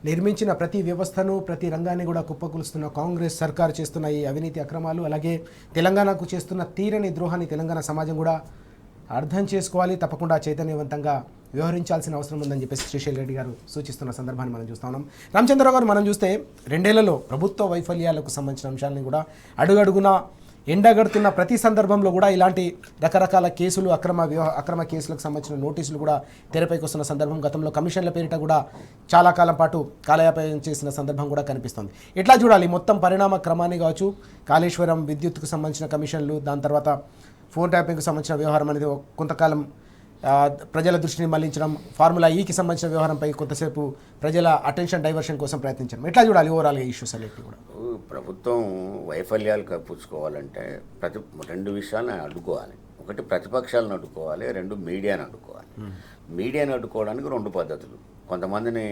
నిర్మించిన ప్రతి వ్యవస్థను ప్రతి రంగాన్ని కూడా కుప్పకూలుస్తున్న కాంగ్రెస్ సర్కారు చేస్తున్న ఈ అవినీతి అక్రమాలు, అలాగే తెలంగాణకు చేస్తున్న తీరని ద్రోహాన్ని తెలంగాణ సమాజం కూడా అర్థం చేసుకోవాలి, తప్పకుండా చైతన్యవంతంగా వ్యవహరించాల్సిన అవసరం ఉందని చెప్పేసి శ్రీశైల్ రెడ్డి గారు సూచిస్తున్న సందర్భాన్ని మనం చూస్తా ఉన్నాం. రామచంద్రరావు గారు మనం చూస్తే 2 ఏళ్లలో ప్రభుత్వ వైఫల్యాలకు సంబంధించిన అంశాలని కూడా అడుగడుగునా ఎండగడుతున్న ప్రతి సందర్భంలో కూడా ఇలాంటి రకరకాల కేసులు, అక్రమ కేసులకు సంబంధించిన నోటీసులు కూడా తెరపైకి వస్తున్న సందర్భం, గతంలో కమిషన్ల పేరిట కూడా చాలా కాలం పాటు కాలయాపనం చేసిన సందర్భం కూడా కనిపిస్తుంది. ఎట్లా చూడాలి మొత్తం పరిణామ క్రమాన్ని కావచ్చు, కాళేశ్వరం విద్యుత్కు సంబంధించిన కమిషన్లు, దాని తర్వాత ఫోన్ ట్యాపింగ్కి సంబంధించిన వ్యవహారం అనేది కొంతకాలం ప్రజల దృష్టిని మళ్లించడం, ఫార్ములా ఈకి సంబంధించిన వ్యవహారంపై కొంతసేపు ప్రజల అటెన్షన్ డైవర్షన్ కోసం ప్రయత్నించడం, ఎట్లా చూడాలి ఓవరాల్గా ఇష్యూస్ అన్నిటి కూడా? ప్రభుత్వం వైఫల్యాలు కప్పించుకోవాలంటే 2 విషయాలను అడ్డుకోవాలి. ఒకటి ప్రతిపక్షాలను అడ్డుకోవాలి, 2 మీడియాను అడ్డుకోవాలి. మీడియాను అడ్డుకోవడానికి 2 పద్ధతులు: కొంతమందిని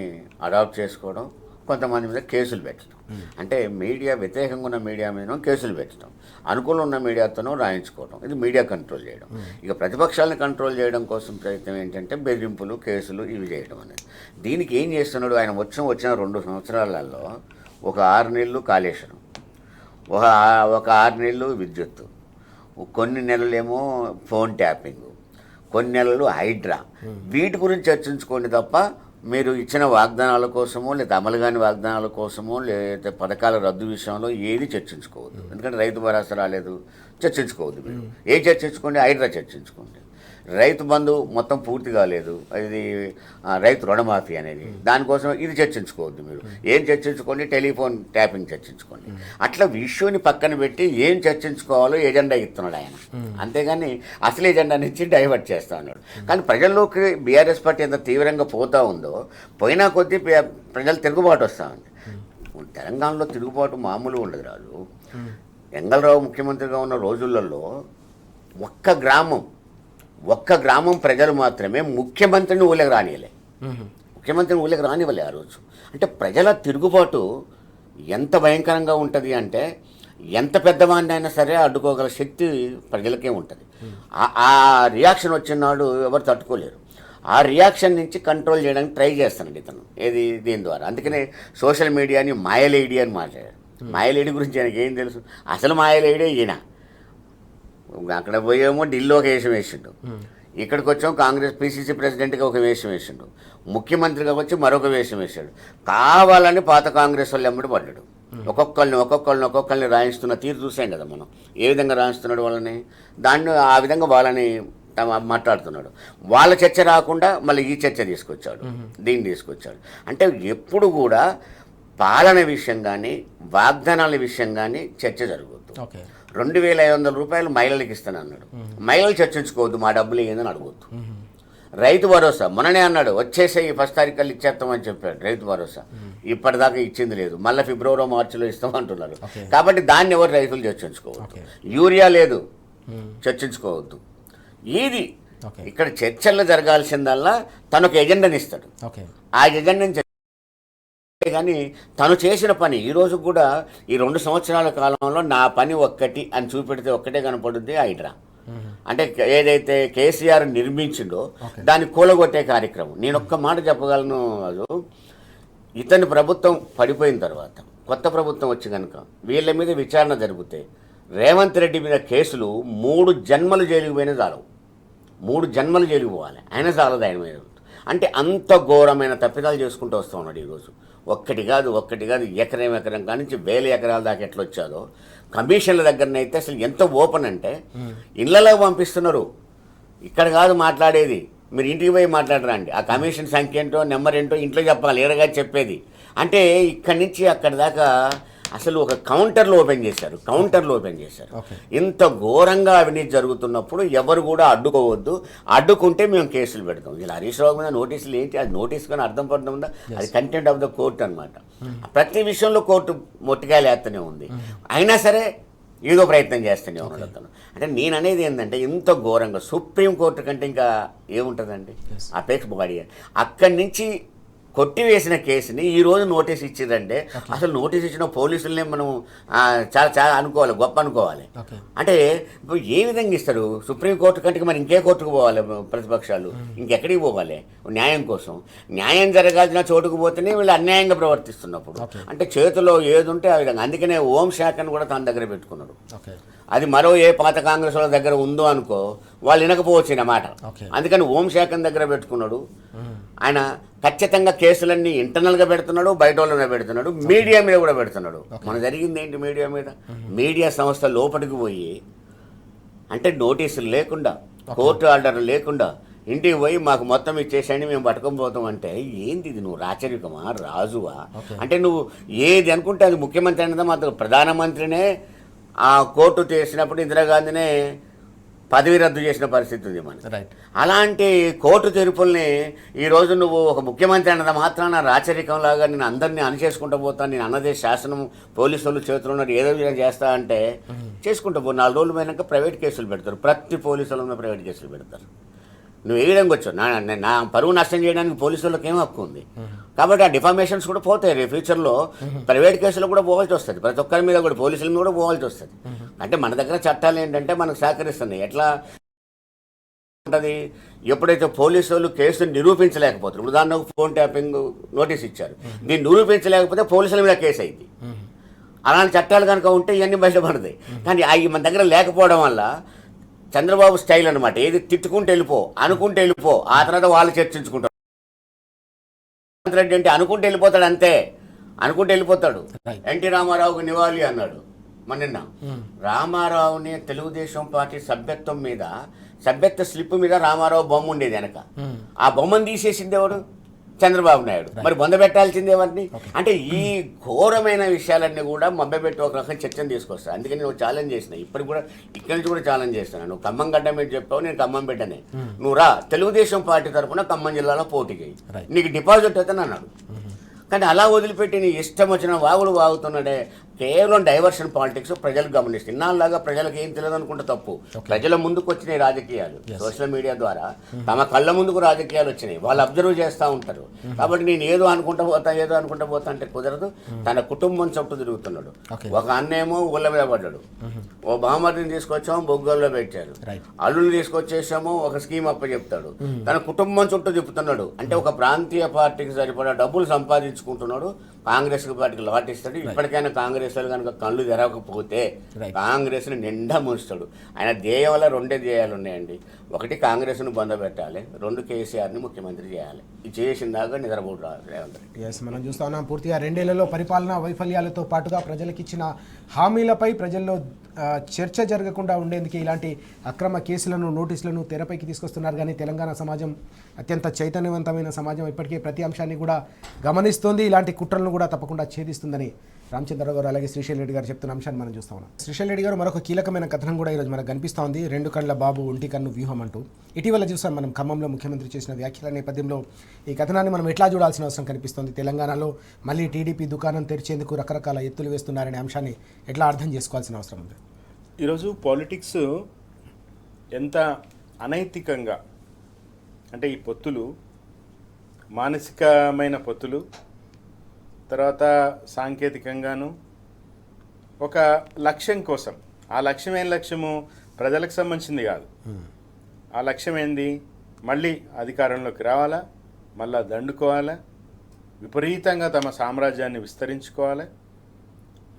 అడాప్ట్ చేసుకోవడం, కొంతమంది మీద కేసులు పెట్టడం. అంటే మీడియా వ్యతిరేకంగా ఉన్న మీడియా మీద కేసులు పెట్టడం, అనుకూలంగా ఉన్న మీడియాతోనూ రాయించుకోవడం. ఇది మీడియా కంట్రోల్ చేయడం. ఇక ప్రతిపక్షాలను కంట్రోల్ చేయడం కోసం ప్రయత్నం ఏంటంటే బెదిరింపులు, కేసులు ఇవి చేయడం అనేది. దీనికి ఏం చేస్తున్నాడు ఆయన? వచ్చిన 2 సంవత్సరాలలో ఒక 6 నెలలు కాళేశ్వరం, ఒక 6 నెలలు విద్యుత్తు, కొన్ని నెలలేమో ఫోన్ ట్యాపింగ్, కొన్ని నెలలు హైడ్రా. వీటి గురించి చర్చించుకోండి తప్ప మీరు ఇచ్చిన వాగ్దానాల కోసమో, లేదా అమలు కాని వాగ్దానాల కోసమో, లేదా పథకాల రద్దు విషయంలో ఏది చర్చించుకోవద్దు. ఎందుకంటే రైతు భరోసా రాలేదు, చర్చించుకోవద్దు. మీరు ఏ చర్చించుకోండి, హైడ్రా చర్చించుకోండి. రైతు బంధు మొత్తం పూర్తి కాలేదు, ఇది రైతు రుణమాఫీ అనేది, దానికోసం ఇది చర్చించుకోవద్దు. మీరు ఏం చర్చించుకోండి, టెలిఫోన్ ట్యాపింగ్ చర్చించుకోండి. అట్లా విషయాన్ని పక్కన పెట్టి ఏం చర్చించుకోవాలో ఎజెండా ఇస్తున్నాడు ఆయన. అంతేగాని అసలు ఎజెండాని ఇచ్చి డైవర్ట్ చేస్తా ఉన్నాడు. కానీ ప్రజల్లోకి బీఆర్ఎస్ పార్టీ ఎంత తీవ్రంగా పోతా ఉందో, పోయినా కొద్దీ ప్రజలు తిరుగుబాటు వస్తూ ఉంది. తెలంగాణలో తిరుగుబాటు మామూలు ఉండదు రాజు. వెంగళరావు ముఖ్యమంత్రిగా ఉన్న రోజులలో ఒక్క గ్రామం ప్రజలు మాత్రమే ముఖ్యమంత్రిని ఊళ్ళకి రానివ్వలే ఆ రోజు. అంటే ప్రజల తిరుగుబాటు ఎంత భయంకరంగా ఉంటుంది అంటే, ఎంత పెద్దవాడిని అయినా సరే అడ్డుకోగల శక్తి ప్రజలకే ఉంటుంది. ఆ రియాక్షన్ వచ్చినాడు ఎవరు తట్టుకోలేరు. ఆ రియాక్షన్ నుంచి కంట్రోల్ చేయడానికి ట్రై చేస్తానండి ఇతను, దీని ద్వారా. అందుకనే సోషల్ మీడియాని మాయలేడి అని మాట్లాడారు. మాయలేడి గురించి ఆయనకి ఏం తెలుసు? అసలు మాయలేడే ఈయన. అక్కడ పోయేమో ఢిల్లీ ఒక వేషం వేసిండు, ఇక్కడికి వచ్చాము కాంగ్రెస్ పిసిసి ప్రెసిడెంట్గా ఒక వేషం వేసిండు, ముఖ్యమంత్రిగా వచ్చి మరొక వేషం వేసాడు. కావాలని పాత కాంగ్రెస్ వాళ్ళు ఎమ్మడి పడ్డాడు. ఒక్కొక్కరిని రాయిస్తున్న తీరు చూసాం కదా మనం, ఏ విధంగా రాయిస్తున్నాడు వాళ్ళని. ఆ విధంగా వాళ్ళని మాట్లాడుతున్నాడు. వాళ్ళ చర్చ రాకుండా మళ్ళీ ఈ చర్చ తీసుకొచ్చాడు, దీన్ని తీసుకొచ్చాడు. అంటే ఎప్పుడు కూడా పాలన విషయం కానీ, వాగ్దానాల విషయం కానీ చర్చ జరుగుతుంది. 2,500 రూపాయలు మహిళలకు ఇస్తానన్నాడు. మహిళలు చర్చించుకోవద్దు, మా డబ్బులు ఏందని అడగొద్దు. రైతు భరోసా మొన్ననే అన్నాడు, వచ్చేసే ఈ 1 తారీఖు ఇచ్చేస్తామని చెప్పాడు. రైతు భరోసా ఇప్పటిదాకా ఇచ్చింది లేదు, మళ్ళీ ఫిబ్రవరి మార్చిలో ఇస్తామంటున్నారు. కాబట్టి దాన్ని ఎవరు రైతులు చర్చించుకోవద్దు. యూరియా లేదు, చర్చించుకోవద్దు. ఇది ఇక్కడ చర్చల్లో జరగాల్సిందల్లా తను ఒక ఎజెండాని ఇస్తాడు. ఆ ఎజెండాని కానీ తను చేసిన పని ఈరోజు కూడా ఈ 2 సంవత్సరాల కాలంలో నా పని ఒక్కటి అని చూపెడితే ఒక్కటే కనపడుద్ది హైడ్రా. అంటే ఏదైతే కేసీఆర్ నిర్మించిండో దాన్ని కూలగొట్టే కార్యక్రమం. నేను ఒక్క మాట చెప్పగలను, అది ఇతని ప్రభుత్వం పడిపోయిన తర్వాత కొత్త ప్రభుత్వం వచ్చి కనుక వీళ్ళ మీద విచారణ జరిగితే రేవంత్ రెడ్డి మీద కేసులు 3 జన్మలు జైలుకు పోయినా చాలవు. 3 జన్మలు జైలుకు పోవాలి, అయినా చాలదు ఆయన మీద. అంటే అంత ఘోరమైన తప్పిదాలు చేసుకుంటూ వస్తూ ఉన్నాడు ఈరోజు. ఒక్కటి కాదు ఎకరం కానించి 1000 ఎకరాల దాకా ఎట్లా వచ్చాదో. కమిషన్ల దగ్గరనైతే అసలు ఎంత ఓపెన్ అంటే ఇళ్లలో పంపిస్తున్నారు. ఇక్కడ కాదు మాట్లాడేది, మీరు ఇంటికి పోయి మాట్లాడరండి. ఆ కమిషన్ సంఖ్య ఏంటో, నెంబర్ ఏంటో ఇంట్లో చెప్పాలి, ఏడగా చెప్పేది. అంటే ఇక్కడి నుంచి అక్కడి దాకా అసలు ఒక కౌంటర్లు ఓపెన్ చేశారు. Okay. ఇంత ఘోరంగా అవినీతి జరుగుతున్నప్పుడు ఎవరు కూడా అడ్డుకోవద్దు, అడ్డుకుంటే మేము కేసులు పెడతాం. ఇలా హరీష్ రావు మీద నోటీసులు ఏంటి, అది నోటీస్ కానీ అర్థం పడడం ఉందా, అది కంటెంట్ ఆఫ్ ద కోర్ట్ అనమాట. ప్రతి విషయంలో కోర్టు మొట్టికాయలు వేస్తూనే ఉంది, అయినా సరే ఏదో ప్రయత్నం చేస్తూనే ఉన్నాడు అతను. అంటే నేను అనేది ఏంటంటే ఇంత ఘోరంగా సుప్రీంకోర్టు కంటే ఇంకా ఏముంటుందండి అపేక్ష బాడీ. అక్కడి నుంచి కొట్టివేసిన కేసుని ఈరోజు నోటీస్ ఇచ్చిందంటే అసలు నోటీస్ ఇచ్చిన పోలీసులనే మనం చాలా అనుకోవాలి, గొప్ప అనుకోవాలి. అంటే ఇప్పుడు ఏ విధంగా ఇస్తారు సుప్రీంకోర్టు కంటే మరి ఇంకే కోర్టుకు పోవాలి ప్రతిపక్షాలు, ఇంకెక్కడికి పోవాలి న్యాయం కోసం? న్యాయం జరగాల్సిన చోటుకు పోతేనే వీళ్ళు అన్యాయంగా ప్రవర్తిస్తున్నప్పుడు అంటే చేతిలో ఏది ఉంటే ఆ విధంగా. అందుకనే హోంశాఖను కూడా తన దగ్గర పెట్టుకున్నాడు. అది మరో ఏ పాత కాంగ్రెస్ వాళ్ళ దగ్గర ఉందో అనుకో వాళ్ళు వినకపోవచ్చు అన్నమాట. అందుకని హోంశాఖను దగ్గర పెట్టుకున్నాడు. ఆయన ఖచ్చితంగా కేసులన్నీ ఇంటర్నల్గా పెడుతున్నాడు, బయట వాళ్ళనే పెడుతున్నాడు, మీడియా మీద కూడా పెడుతున్నాడు. మన జరిగింది ఏంటి మీడియా మీద? మీడియా సంస్థ లోపలికి పోయి అంటే నోటీసులు లేకుండా, కోర్టు ఆర్డర్ లేకుండా ఇంటికి పోయి మాకు మొత్తం ఇచ్చేసాయని మేము పట్టుకొని పోతాం అంటే ఏంది ఇది? నువ్వు రాచరికమా, రాజువా? అంటే నువ్వు ఏది అనుకుంటే అది ముఖ్యమంత్రి అనేది మాత్రం ప్రధానమంత్రినే ఆ కోర్టు చేసినప్పుడు ఇందిరాగాంధీనే పదవి రద్దు చేసిన పరిస్థితి ఉంది మన. అలాంటి కోర్టు తీర్పుల్ని ఈరోజు నువ్వు ఒక ముఖ్యమంత్రి అన్నది మాత్రాన రాచరికంలాగా నేను అందరినీ అణిచేసుకుంటూ పోతాను, నేను అన్నదే శాసనం, పోలీసు వాళ్ళు చేతులు ఉన్నారు, ఏదో విధంగా చేస్తా అంటే చేసుకుంటూ పో. 4 రోజులు పోయినాక ప్రైవేట్ కేసులు పెడతారు, ప్రతి పోలీసు వాళ్ళ ప్రైవేట్ కేసులు పెడతారు. నువ్వు ఏ విధంగా వచ్చావు? నా పరువు నష్టం చేయడానికి పోలీసు వాళ్ళకి ఏం హక్కు ఉంది? కాబట్టి ఆ డిఫామేషన్స్ కూడా పోతాయి. రేపు ఫ్యూచర్లో ప్రైవేట్ కేసులు కూడా పోవాల్సి వస్తుంది, ప్రతి ఒక్కరి మీద కూడా, పోలీసుల మీద కూడా పోవాల్సి వస్తుంది. అంటే మన దగ్గర చట్టాలు ఏంటంటే మనకు సహకరిస్తున్నాయి. ఎట్లా ఉంటుంది? ఎప్పుడైతే పోలీసు వాళ్ళు కేసును నిరూపించలేకపోతారు, ఉదాహరణకు ఫోన్ ట్యాపింగ్ నోటీస్ ఇచ్చారు, దీన్ని నిరూపించలేకపోతే పోలీసుల మీద కేసు అయింది. అలాంటి చట్టాలు కనుక ఉంటే ఇవన్నీ బయటపడతాయి. కానీ అవి మన దగ్గర లేకపోవడం వల్ల చంద్రబాబు స్టైల్ అనమాట, ఏది తిట్టుకుంటూ వెళ్ళిపో, అనుకుంటూ వెళ్ళిపో, ఆ తర్వాత వాళ్ళు చర్చించుకుంటారు. రెడ్డి అంటే అనుకుంటూ వెళ్ళిపోతాడు, అంతే అనుకుంటూ వెళ్ళిపోతాడు. ఎన్టీ రామారావుకి నివాళి అన్నాడు మొన్న. రామారావుని తెలుగుదేశం పార్టీ సభ్యత్వం మీద, సభ్యత్వ స్లిప్ మీద రామారావు బొమ్మ ఉండేది వెనక. ఆ బొమ్మను తీసేసింది ఎవడు? చంద్రబాబు నాయుడు. మరి బొందబెట్టాల్సిందే ఎవరిని? అంటే ఈ ఘోరమైన విషయాలన్నీ కూడా మభ్యపెట్టి ఒక రకం చర్చను తీసుకొస్తాను. అందుకని నేను ఛాలెంజ్ చేసిన, ఇప్పటికి కూడా ఇక్కడి నుంచి కూడా ఛాలెంజ్ చేస్తున్నాను. నువ్వు ఖమ్మం గడ్డ మీద చెప్పావు, నేను ఖమ్మం బిడ్డనే, నువ్వు రా తెలుగుదేశం పార్టీ తరఫున ఖమ్మం జిల్లాలో పోటీ చేయి, నీకు డిపాజిట్ అవుతాను అన్నాడు. కానీ అలా వదిలిపెట్టి నీ ఇష్టం వచ్చిన వాగులు వాగుతున్నాడే, కేవలం డైవర్షన్ పాలిటిక్స్ ప్రజలు గమనిస్తుంది. ఇన్నాళ్ళలాగా ప్రజలకు ఏం తెలియదు అనుకుంటే తప్పు. ప్రజల ముందుకు వచ్చినాయి రాజకీయాలు, సోషల్ మీడియా ద్వారా తమ కళ్ళ ముందుకు రాజకీయాలు వచ్చినాయి, వాళ్ళు అబ్జర్వ్ చేస్తూ ఉంటారు. కాబట్టి నేను ఏదో అనుకుంటా పోతా అంటే కుదరదు. తన కుటుంబం చుట్టూ తిరుగుతున్నాడు. ఒక అన్నేమో ఊళ్ళ మీద పడ్డాడు, ఓ బహుమతిని తీసుకొచ్చామో బొగ్గల్లో పెట్టారు, అల్లుని తీసుకొచ్చేసామో ఒక స్కీమ్ అప్ప చెప్తాడు, తన కుటుంబం చుట్టూ తిప్పుతున్నాడు. అంటే ఒక ప్రాంతీయ పార్టీకి సరిపడా డబ్బులు సంపాదించుకుంటున్నాడు, కాంగ్రెస్ పార్టీకి లాటిస్తాడు. ఇప్పటికైనా కాంగ్రెస్ కనుక కళ్ళు తెరవకపోతే కాంగ్రెస్ని నిండా ముంచుతాడు. ఆయన ధ్యేయం వల్ల 2 ధ్యేయాలు ఉన్నాయండి. ఒకటి కాంగ్రెస్ను బంధపెట్టాలి, 2 కేసీఆర్ని ముఖ్యమంత్రి చేయాలి. ఇది చేసిన దాకా నిద్రపోటు రేవంత్ రెడ్డి. మనం చూస్తా ఉన్నాం పూర్తిగా 2 ఏళ్లలో పరిపాలనా వైఫల్యాలతో పాటుగా ప్రజలకు ఇచ్చిన హామీలపై ప్రజల్లో చర్చ జరగకుండా ఉండేందుకు ఇలాంటి అక్రమ కేసులను, నోటీసులను తెరపైకి తీసుకొస్తున్నారు. కానీ తెలంగాణ సమాజం అత్యంత చైతన్యవంతమైన సమాజం, ఇప్పటికే ప్రతి అంశాన్ని కూడా గమనిస్తోంది, ఇలాంటి కుట్రలను కూడా తప్పకుండా ఛేదిస్తుందని రామచంద్రరావు గారు అలాగే శ్రీశైల్ రెడ్డి గారు చెప్తున్న అంశాన్ని మనం చూస్తా ఉన్నాం. శ్రీశైల్ రెడ్డి గారు మరొక కీలకమైన కథనం కూడా ఈరోజు మనకు కనిపిస్తూ ఉంది. 2 కళ్ళ బాబు, 1 కన్ను వ్యూహం అంటూ ఇటీవల చూసాం మనం. ఖమ్మంలో ముఖ్యమంత్రి చేసిన వ్యాఖ్యల నేపథ్యంలో ఈ కథనాన్ని మనం ఎట్లా చూడాల్సిన అవసరం కనిపిస్తుంది? తెలంగాణలో మళ్ళీ టీడీపీ దుకాణం తెరిచేందుకు రకరకాల ఎత్తులు వేస్తున్నారనే అంశాన్ని ఎట్లా అర్థం చేసుకోవాల్సిన అవసరం ఉంది? ఈరోజు పాలిటిక్స్ ఎంత అనైతికంగా అంటే ఈ పొత్తులు, మానసికమైన పొత్తులు, తర్వాత సాంకేతికంగాను ఒక లక్ష్యం కోసం, ఆ లక్ష్యం ఏం లక్ష్యము? ప్రజలకు సంబంధించింది కాదు. ఆ లక్ష్యం ఏంది? మళ్ళీ అధికారంలోకి రావాలా, మళ్ళా దండుకోవాలా, విపరీతంగా తమ సామ్రాజ్యాన్ని విస్తరించుకోవాలి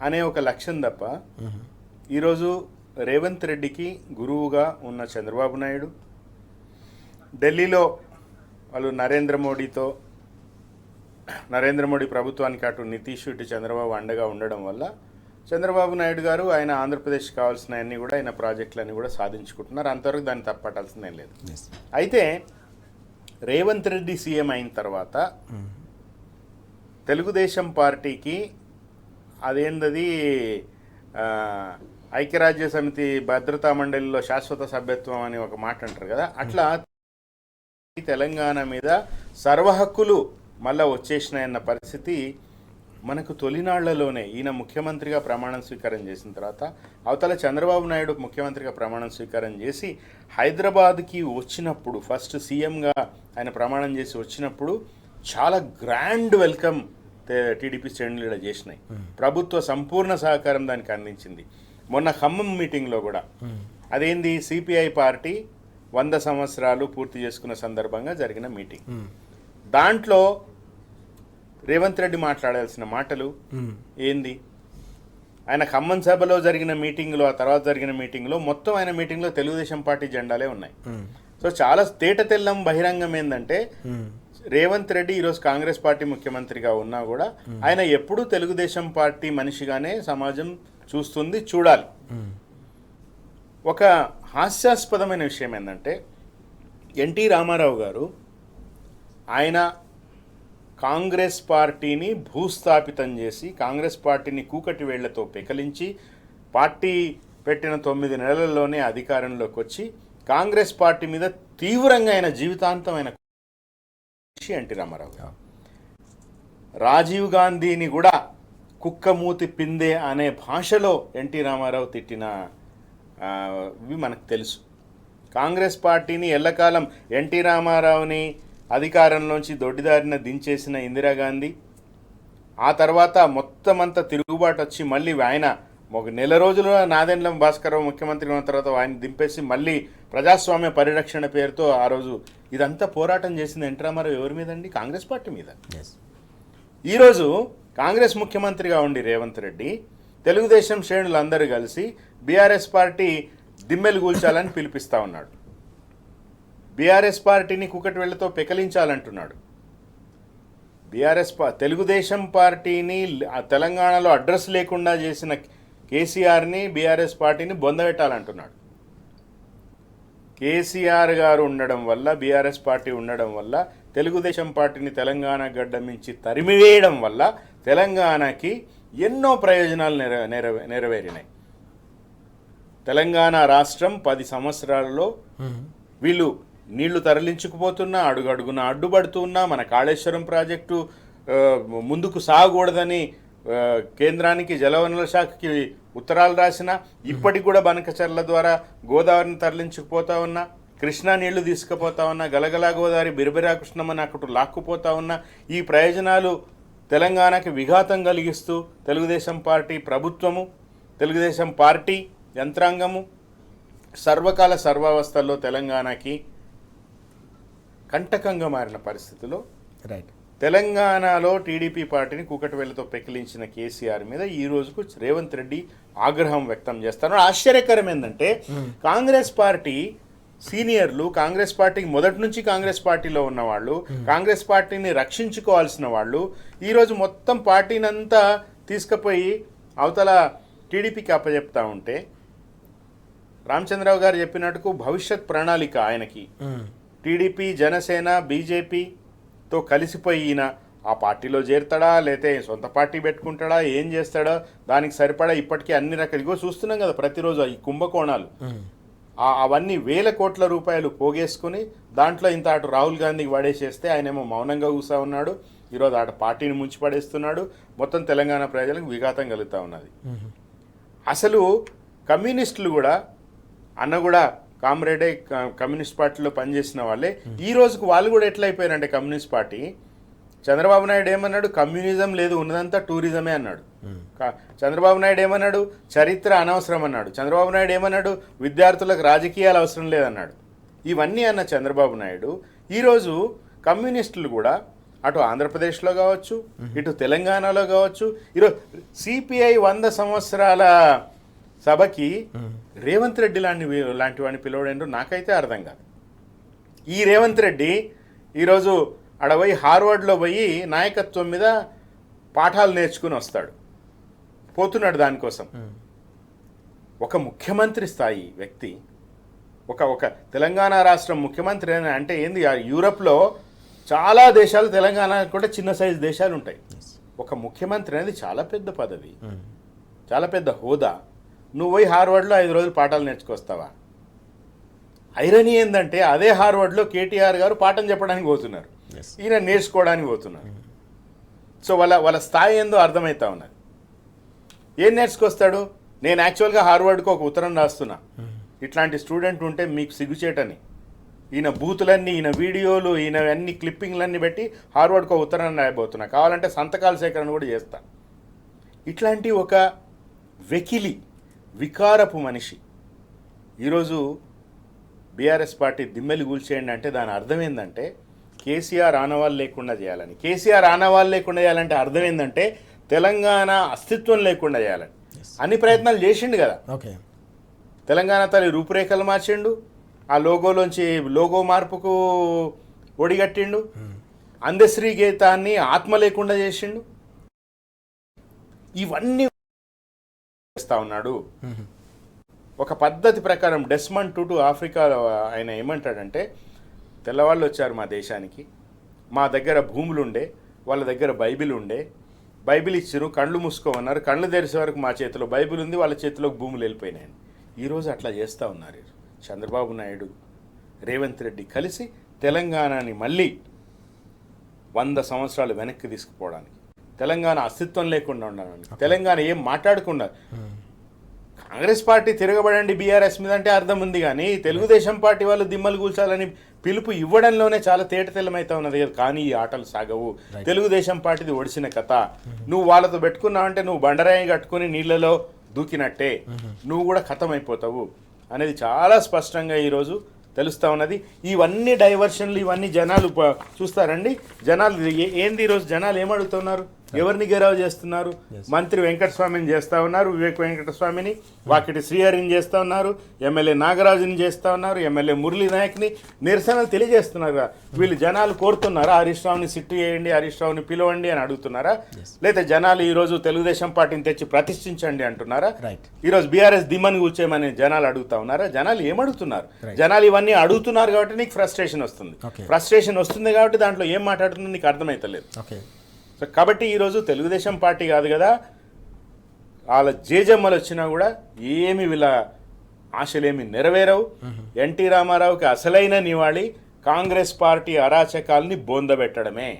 అనే ఒక లక్ష్యం తప్ప ఈరోజు రేవంత్ రెడ్డికి గురువుగా ఉన్న చంద్రబాబు నాయుడు, ఢిల్లీలో వాళ్ళు నరేంద్ర మోడీ ప్రభుత్వానికి అటు నితీష్ ఇటు చంద్రబాబు అండగా ఉండడం వల్ల చంద్రబాబు నాయుడు గారు ఆయన ఆంధ్రప్రదేశ్ కావాల్సిన అన్నీ కూడా ఆయన ప్రాజెక్టులన్నీ కూడా సాధించుకుంటున్నారు. అంతవరకు దాన్ని తప్పట్టాల్సిందేం లేదు. అయితే రేవంత్ రెడ్డి సీఎం అయిన తర్వాత తెలుగుదేశం పార్టీకి అదేందది ఐక్యరాజ్య సమితి భద్రతా మండలిలో శాశ్వత సభ్యత్వం అని ఒక మాట అంటారు కదా, అట్లా తెలంగాణ మీద సర్వహక్కులు మళ్ళా వచ్చేసినాయన్న పరిస్థితి మనకు తొలినాళ్లలోనే ఈయన ముఖ్యమంత్రిగా ప్రమాణం స్వీకారం చేసిన తర్వాత అవతల చంద్రబాబు నాయుడు ముఖ్యమంత్రిగా ప్రమాణం స్వీకారం చేసి హైదరాబాద్కి వచ్చినప్పుడు ఫస్ట్ సీఎంగా ఆయన ప్రమాణం చేసి వచ్చినప్పుడు చాలా గ్రాండ్ వెల్కమ్ టీడీపీ శ్రేణులు చేసినాయి. ప్రభుత్వ సంపూర్ణ సహకారం దానికి అందించింది. మొన్న ఖమ్మం మీటింగ్లో కూడా అదేంది సిపిఐ పార్టీ 100 సంవత్సరాలు పూర్తి చేసుకున్న సందర్భంగా జరిగిన మీటింగ్. దాంట్లో రేవంత్ రెడ్డి మాట్లాడాల్సిన మాటలు ఏంది, ఆయన ఖమ్మం సభలో జరిగిన మీటింగ్లో ఆ తర్వాత జరిగిన మీటింగ్లో మొత్తం ఆయన మీటింగ్లో తెలుగుదేశం పార్టీ జెండాలే ఉన్నాయి. సో చాలా తేట తెల్లం బహిరంగం ఏంటంటే రేవంత్ రెడ్డి ఈరోజు కాంగ్రెస్ పార్టీ ముఖ్యమంత్రిగా ఉన్నా కూడా ఆయన ఎప్పుడూ తెలుగుదేశం పార్టీ మనిషిగానే సమాజం చూస్తుంది, చూడాలి. ఒక హాస్యాస్పదమైన విషయం ఏంటంటే ఎన్టీ రామారావు గారు ఆయన కాంగ్రెస్ పార్టీని భూస్థాపితం చేసి కాంగ్రెస్ పార్టీని కూకటి వేళ్లతో పెకలించి పార్టీ పెట్టిన 9 నెలల్లోనే అధికారంలోకి వచ్చి కాంగ్రెస్ పార్టీ మీద తీవ్రంగా ఆయన జీవితాంతమైన ఎన్టీ రామారావు గారు. రాజీవ్ గాంధీని కూడా కుక్కమూతి పిందే అనే భాషలో ఎన్టీ రామారావు తిట్టిన ఇవి మనకు తెలుసు. కాంగ్రెస్ పార్టీని ఎల్లకాలం ఎన్టీ రామారావుని అధికారంలోంచి దొడ్డిదారిన దించేసిన ఇందిరాగాంధీ ఆ తర్వాత మొత్తం అంతా తిరుగుబాటు వచ్చి మళ్ళీ ఆయన ఒక నెల రోజులు నాదెండ్లం భాస్కరరావు ముఖ్యమంత్రి ఉన్న తర్వాత ఆయన దింపేసి మళ్ళీ ప్రజాస్వామ్య పరిరక్షణ పేరుతో ఆ రోజు ఇదంతా పోరాటం చేసింది ఎన్టీ రామారావు ఎవరి మీద అండి? కాంగ్రెస్ పార్టీ మీద. ఈరోజు కాంగ్రెస్ ముఖ్యమంత్రిగా ఉండి రేవంత్ రెడ్డి తెలుగుదేశం శ్రేణులందరూ కలిసి బీఆర్ఎస్ పార్టీ దిమ్మెలు కూల్చాలని పిలిపిస్తూ ఉన్నాడు. బీఆర్ఎస్ పార్టీని కుకటి వేళ్లతో పెకలించాలంటున్నాడు. తెలుగుదేశం పార్టీని తెలంగాణలో అడ్రస్ లేకుండా చేసిన కేసీఆర్ని బీఆర్ఎస్ పార్టీని బొందబెట్టాలంటున్నాడు. కేసీఆర్ గారు ఉండడం వల్ల బీఆర్ఎస్ పార్టీ ఉండడం వల్ల తెలుగుదేశం పార్టీని తెలంగాణ గడ్డ మించి తరిమివేయడం వల్ల తెలంగాణకి ఎన్నో ప్రయోజనాలు నెరవేరినాయి. తెలంగాణ రాష్ట్రం 10 సంవత్సరాలలో వీళ్ళు నీళ్లు తరలించుకుపోతున్నా, అడుగడుగున అడ్డుపడుతున్నా, మన కాళేశ్వరం ప్రాజెక్టు ముందుకు సాగకూడదని కేంద్రానికి జలవనరుల శాఖకి ఉత్తరాలు రాసినా, ఇప్పటికి కూడా బనకచర్ల ద్వారా గోదావరిని తరలించుకుపోతా ఉన్నా, కృష్ణా నీళ్లు తీసుకుపోతా ఉన్నా, గలగలా గోదావరి బిరబిరా కృష్ణమని అక్కడ లాక్కుపోతా ఉన్నా, ఈ ప్రయోజనాలు తెలంగాణకి విఘాతం కలిగిస్తూ తెలుగుదేశం పార్టీ ప్రభుత్వము, తెలుగుదేశం పార్టీ యంత్రాంగము సర్వకాల సర్వావస్థల్లో తెలంగాణకి కంటకంగా మారిన పరిస్థితిలో తెలంగాణలో టీడీపీ పార్టీని కూకటి వేళ్లతో పెకిలించిన కేసీఆర్ మీద ఈ రోజుకు రేవంత్ రెడ్డి ఆగ్రహం వ్యక్తం చేస్తారు. ఆశ్చర్యకరం ఏంటంటే కాంగ్రెస్ పార్టీ సీనియర్లు, కాంగ్రెస్ పార్టీకి మొదటి నుంచి కాంగ్రెస్ పార్టీలో ఉన్నవాళ్ళు, కాంగ్రెస్ పార్టీని రక్షించుకోవాల్సిన వాళ్ళు ఈరోజు మొత్తం పార్టీని అంతా తీసుకుపోయి అవతల టీడీపీకి అప్పచెప్తా ఉంటే, రామచంద్రరావు గారు చెప్పినట్టుకు భవిష్యత్ ప్రణాళిక ఆయనకి టీడీపీ, జనసేన, బీజేపీతో కలిసిపోయి ఈయన ఆ పార్టీలో చేరుతాడా, లేతే సొంత పార్టీ పెట్టుకుంటాడా, ఏం చేస్తాడో దానికి సరిపడా ఇప్పటికీ అన్ని రకాలు ఇగో చూస్తున్నాం కదా ప్రతిరోజు ఈ కుంభకోణాలు, అవన్నీ వేల కోట్ల రూపాయలు పోగేసుకుని దాంట్లో ఇంత అటు రాహుల్ గాంధీకి పడేసేస్తే ఆయనేమో మౌనంగా కూసా ఉన్నాడు. ఈరోజు అటు పార్టీని ముంచి పడేస్తున్నాడు. మొత్తం తెలంగాణ ప్రజలకు విఘాతం కలుగుతూ ఉన్నది. అసలు కమ్యూనిస్టులు కూడా అన్న కూడా కామ్రేడే కమ్యూనిస్ట్ పార్టీలో పనిచేసిన వాళ్ళే ఈ రోజుకు వాళ్ళు కూడా ఎట్లా అయిపోయారంటే కమ్యూనిస్ట్ పార్టీ, చంద్రబాబు నాయుడు ఏమన్నాడు, కమ్యూనిజం లేదు ఉన్నదంతా టూరిజమే అన్నాడు. చంద్రబాబు నాయుడు ఏమన్నాడు, చరిత్ర అనవసరం అన్నాడు. చంద్రబాబు నాయుడు ఏమన్నాడు, విద్యార్థులకు రాజకీయాలు అవసరం లేదన్నాడు. ఇవన్నీ అన్న చంద్రబాబు నాయుడు ఈరోజు కమ్యూనిస్టులు కూడా అటు ఆంధ్రప్రదేశ్లో కావచ్చు, ఇటు తెలంగాణలో కావచ్చు, ఈరోజు సిపిఐ 100 సంవత్సరాల సభకి రేవంత్ రెడ్డి లాంటి వాడిని పిలవడంలో నాకైతే అర్థం కాదు. ఈ రేవంత్ రెడ్డి ఈరోజు అడపోయి హార్వర్డ్లో పోయి నాయకత్వం మీద పాఠాలు నేర్చుకుని వస్తాడు, పోతున్నాడు దానికోసం. ఒక ముఖ్యమంత్రి స్థాయి వ్యక్తి, ఒక తెలంగాణ రాష్ట్రం ముఖ్యమంత్రి అంటే ఏంది, యూరప్లో చాలా దేశాలు తెలంగాణ కూడా చిన్న సైజు దేశాలు ఉంటాయి. ఒక ముఖ్యమంత్రి అనేది చాలా పెద్ద పదవి, చాలా పెద్ద హోదా. నువ్వు పోయి హార్వర్డ్లో 5 రోజులు పాఠాలు నేర్చుకొస్తావా? ఐరనీ ఏంటంటే అదే హార్వర్డ్లో కేటీఆర్ గారు పాఠం చెప్పడానికి పోతున్నారు, ఈయన నేర్చుకోవడానికి పోతున్నారు. సో వాళ్ళ స్థాయి ఏందో అర్థమవుతా ఉన్నది. ఏం నేర్చుకొస్తాడు? నేను యాక్చువల్గా హార్వర్డ్కి ఒక ఉత్తరం రాస్తున్నా, ఇట్లాంటి స్టూడెంట్ ఉంటే మీకు సిగ్గుచేటని. ఈయన బూతులన్నీ, ఈయన వీడియోలు, ఈయన అన్ని క్లిప్పింగ్లన్నీ పెట్టి హార్వర్డ్కి ఒక ఉత్తరం రాయబోతున్నా, కావాలంటే సంతకాల సేకరణ కూడా చేస్తా. ఇట్లాంటి ఒక వెకిలి వికారపు మనిషి ఈరోజు బీఆర్ఎస్ పార్టీ దిమ్మెలు కూల్చేయండి అంటే దాని అర్థం ఏంటంటే కేసీఆర్ ఆనవాళ్ళు లేకుండా చేయాలని. కేసీఆర్ ఆనవాళ్ళు లేకుండా చేయాలంటే అర్థం ఏంటంటే తెలంగాణ అస్తిత్వం లేకుండా చేయాలని అన్ని ప్రయత్నాలు చేసిండు కదా. ఓకే, తెలంగాణ తల్లి రూపురేఖలు మార్చిండు, ఆ లోగోలోంచి లోగో మార్పుకు ఒడిగట్టిండు, అందశ్రీ గీతాన్ని ఆత్మ లేకుండా చేసిండు. ఇవన్నీ చేస్తా ఉన్నాడు. ఒక పద్ధతి ప్రకారం డెస్మండ్ టుటు ఆఫ్రికాలో ఆయన ఏమంటాడంటే, తెల్లవాళ్ళు వచ్చారు మా దేశానికి, మా దగ్గర భూములు ఉండే, వాళ్ళ దగ్గర బైబిల్ ఉండే, బైబిల్ ఇచ్చిరు, కళ్ళు మూసుకోమన్నారు, కళ్ళు తెరిసే వరకు మా చేతిలో బైబిల్ ఉంది, వాళ్ళ చేతిలోకి భూములు వెళ్ళిపోయినాయి. ఈరోజు అట్లా చేస్తూ ఉన్నారు చంద్రబాబు నాయుడు, రేవంత్ రెడ్డి కలిసి తెలంగాణని మళ్ళీ 100 సంవత్సరాలు వెనక్కి తీసుకుపోవడానికి, తెలంగాణ అస్తిత్వం లేకుండా ఉండడానికి, తెలంగాణ ఏం మాట్లాడకుండా. కాంగ్రెస్ పార్టీ తిరగబడండి బీఆర్ఎస్ మీద అంటే అర్థం ఉంది, కానీ తెలుగుదేశం పార్టీ వాళ్ళు దిమ్మలు కూల్చాలని పిలుపు ఇవ్వడంలోనే చాలా తేటతెల్లమైతే ఉన్నది. కానీ ఈ ఆటలు సాగవు. తెలుగుదేశం పార్టీది ఒడిసిన కథ. నువ్వు వాళ్ళతో పెట్టుకున్నావంటే నువ్వు బండరాయి కట్టుకుని నీళ్ళలో దూకినట్టే, నువ్వు కూడా ఖతమైపోతావు అనేది చాలా స్పష్టంగా ఈరోజు తెలుస్తూ ఉన్నది. ఇవన్నీ డైవర్షన్లు, ఇవన్నీ జనాలు చూస్తారండి. జనాలు ఏంది ఈరోజు జనాలు ఏమడుగుతున్నారు? ఎవరిని గెరావు చేస్తున్నారు? మంత్రి వెంకటస్వామిని చేస్తూ ఉన్నారు, వివేక్ వెంకటస్వామిని, వాకిటి శ్రీహరిని చేస్తూ ఉన్నారు, ఎమ్మెల్యే నాగరాజుని చేస్తూ ఉన్నారు, ఎమ్మెల్యే మురళీ నాయక్ని నిరసనలు తెలియజేస్తున్నారు. వీళ్ళు జనాలు కోరుతున్నారా హరీష్ రావుని సిట్టు చేయండి, హరీష్ రావుని పిలవండి అని అడుగుతున్నారా? లేదా జనాలు ఈరోజు తెలుగుదేశం పార్టీని తెచ్చి ప్రతిష్ఠించండి అంటున్నారా? ఈరోజు బీఆర్ఎస్ దిమ్మని కూర్చోమని జనాలు అడుగుతా ఉన్నారా? జనాలు ఏమడుగుతున్నారు? జనాలు ఇవన్నీ అడుగుతున్నారు కాబట్టి నీకు ఫ్రస్ట్రేషన్ వస్తుంది. ఫ్రస్ట్రేషన్ వస్తుంది కాబట్టి దాంట్లో ఏం మాట్లాడుతుందో నీకు అర్థమవుతలేదు. సో కాబట్టి ఈరోజు తెలుగుదేశం పార్టీ కాదు కదా, వాళ్ళ జేజమ్మలు వచ్చినా కూడా ఏమి వీళ్ళ ఆశలేమి నెరవేరవు. ఎన్టీ రామారావుకి అసలైన నివాళి కాంగ్రెస్ పార్టీ అరాచకాల్ని బొందబెట్టడమే.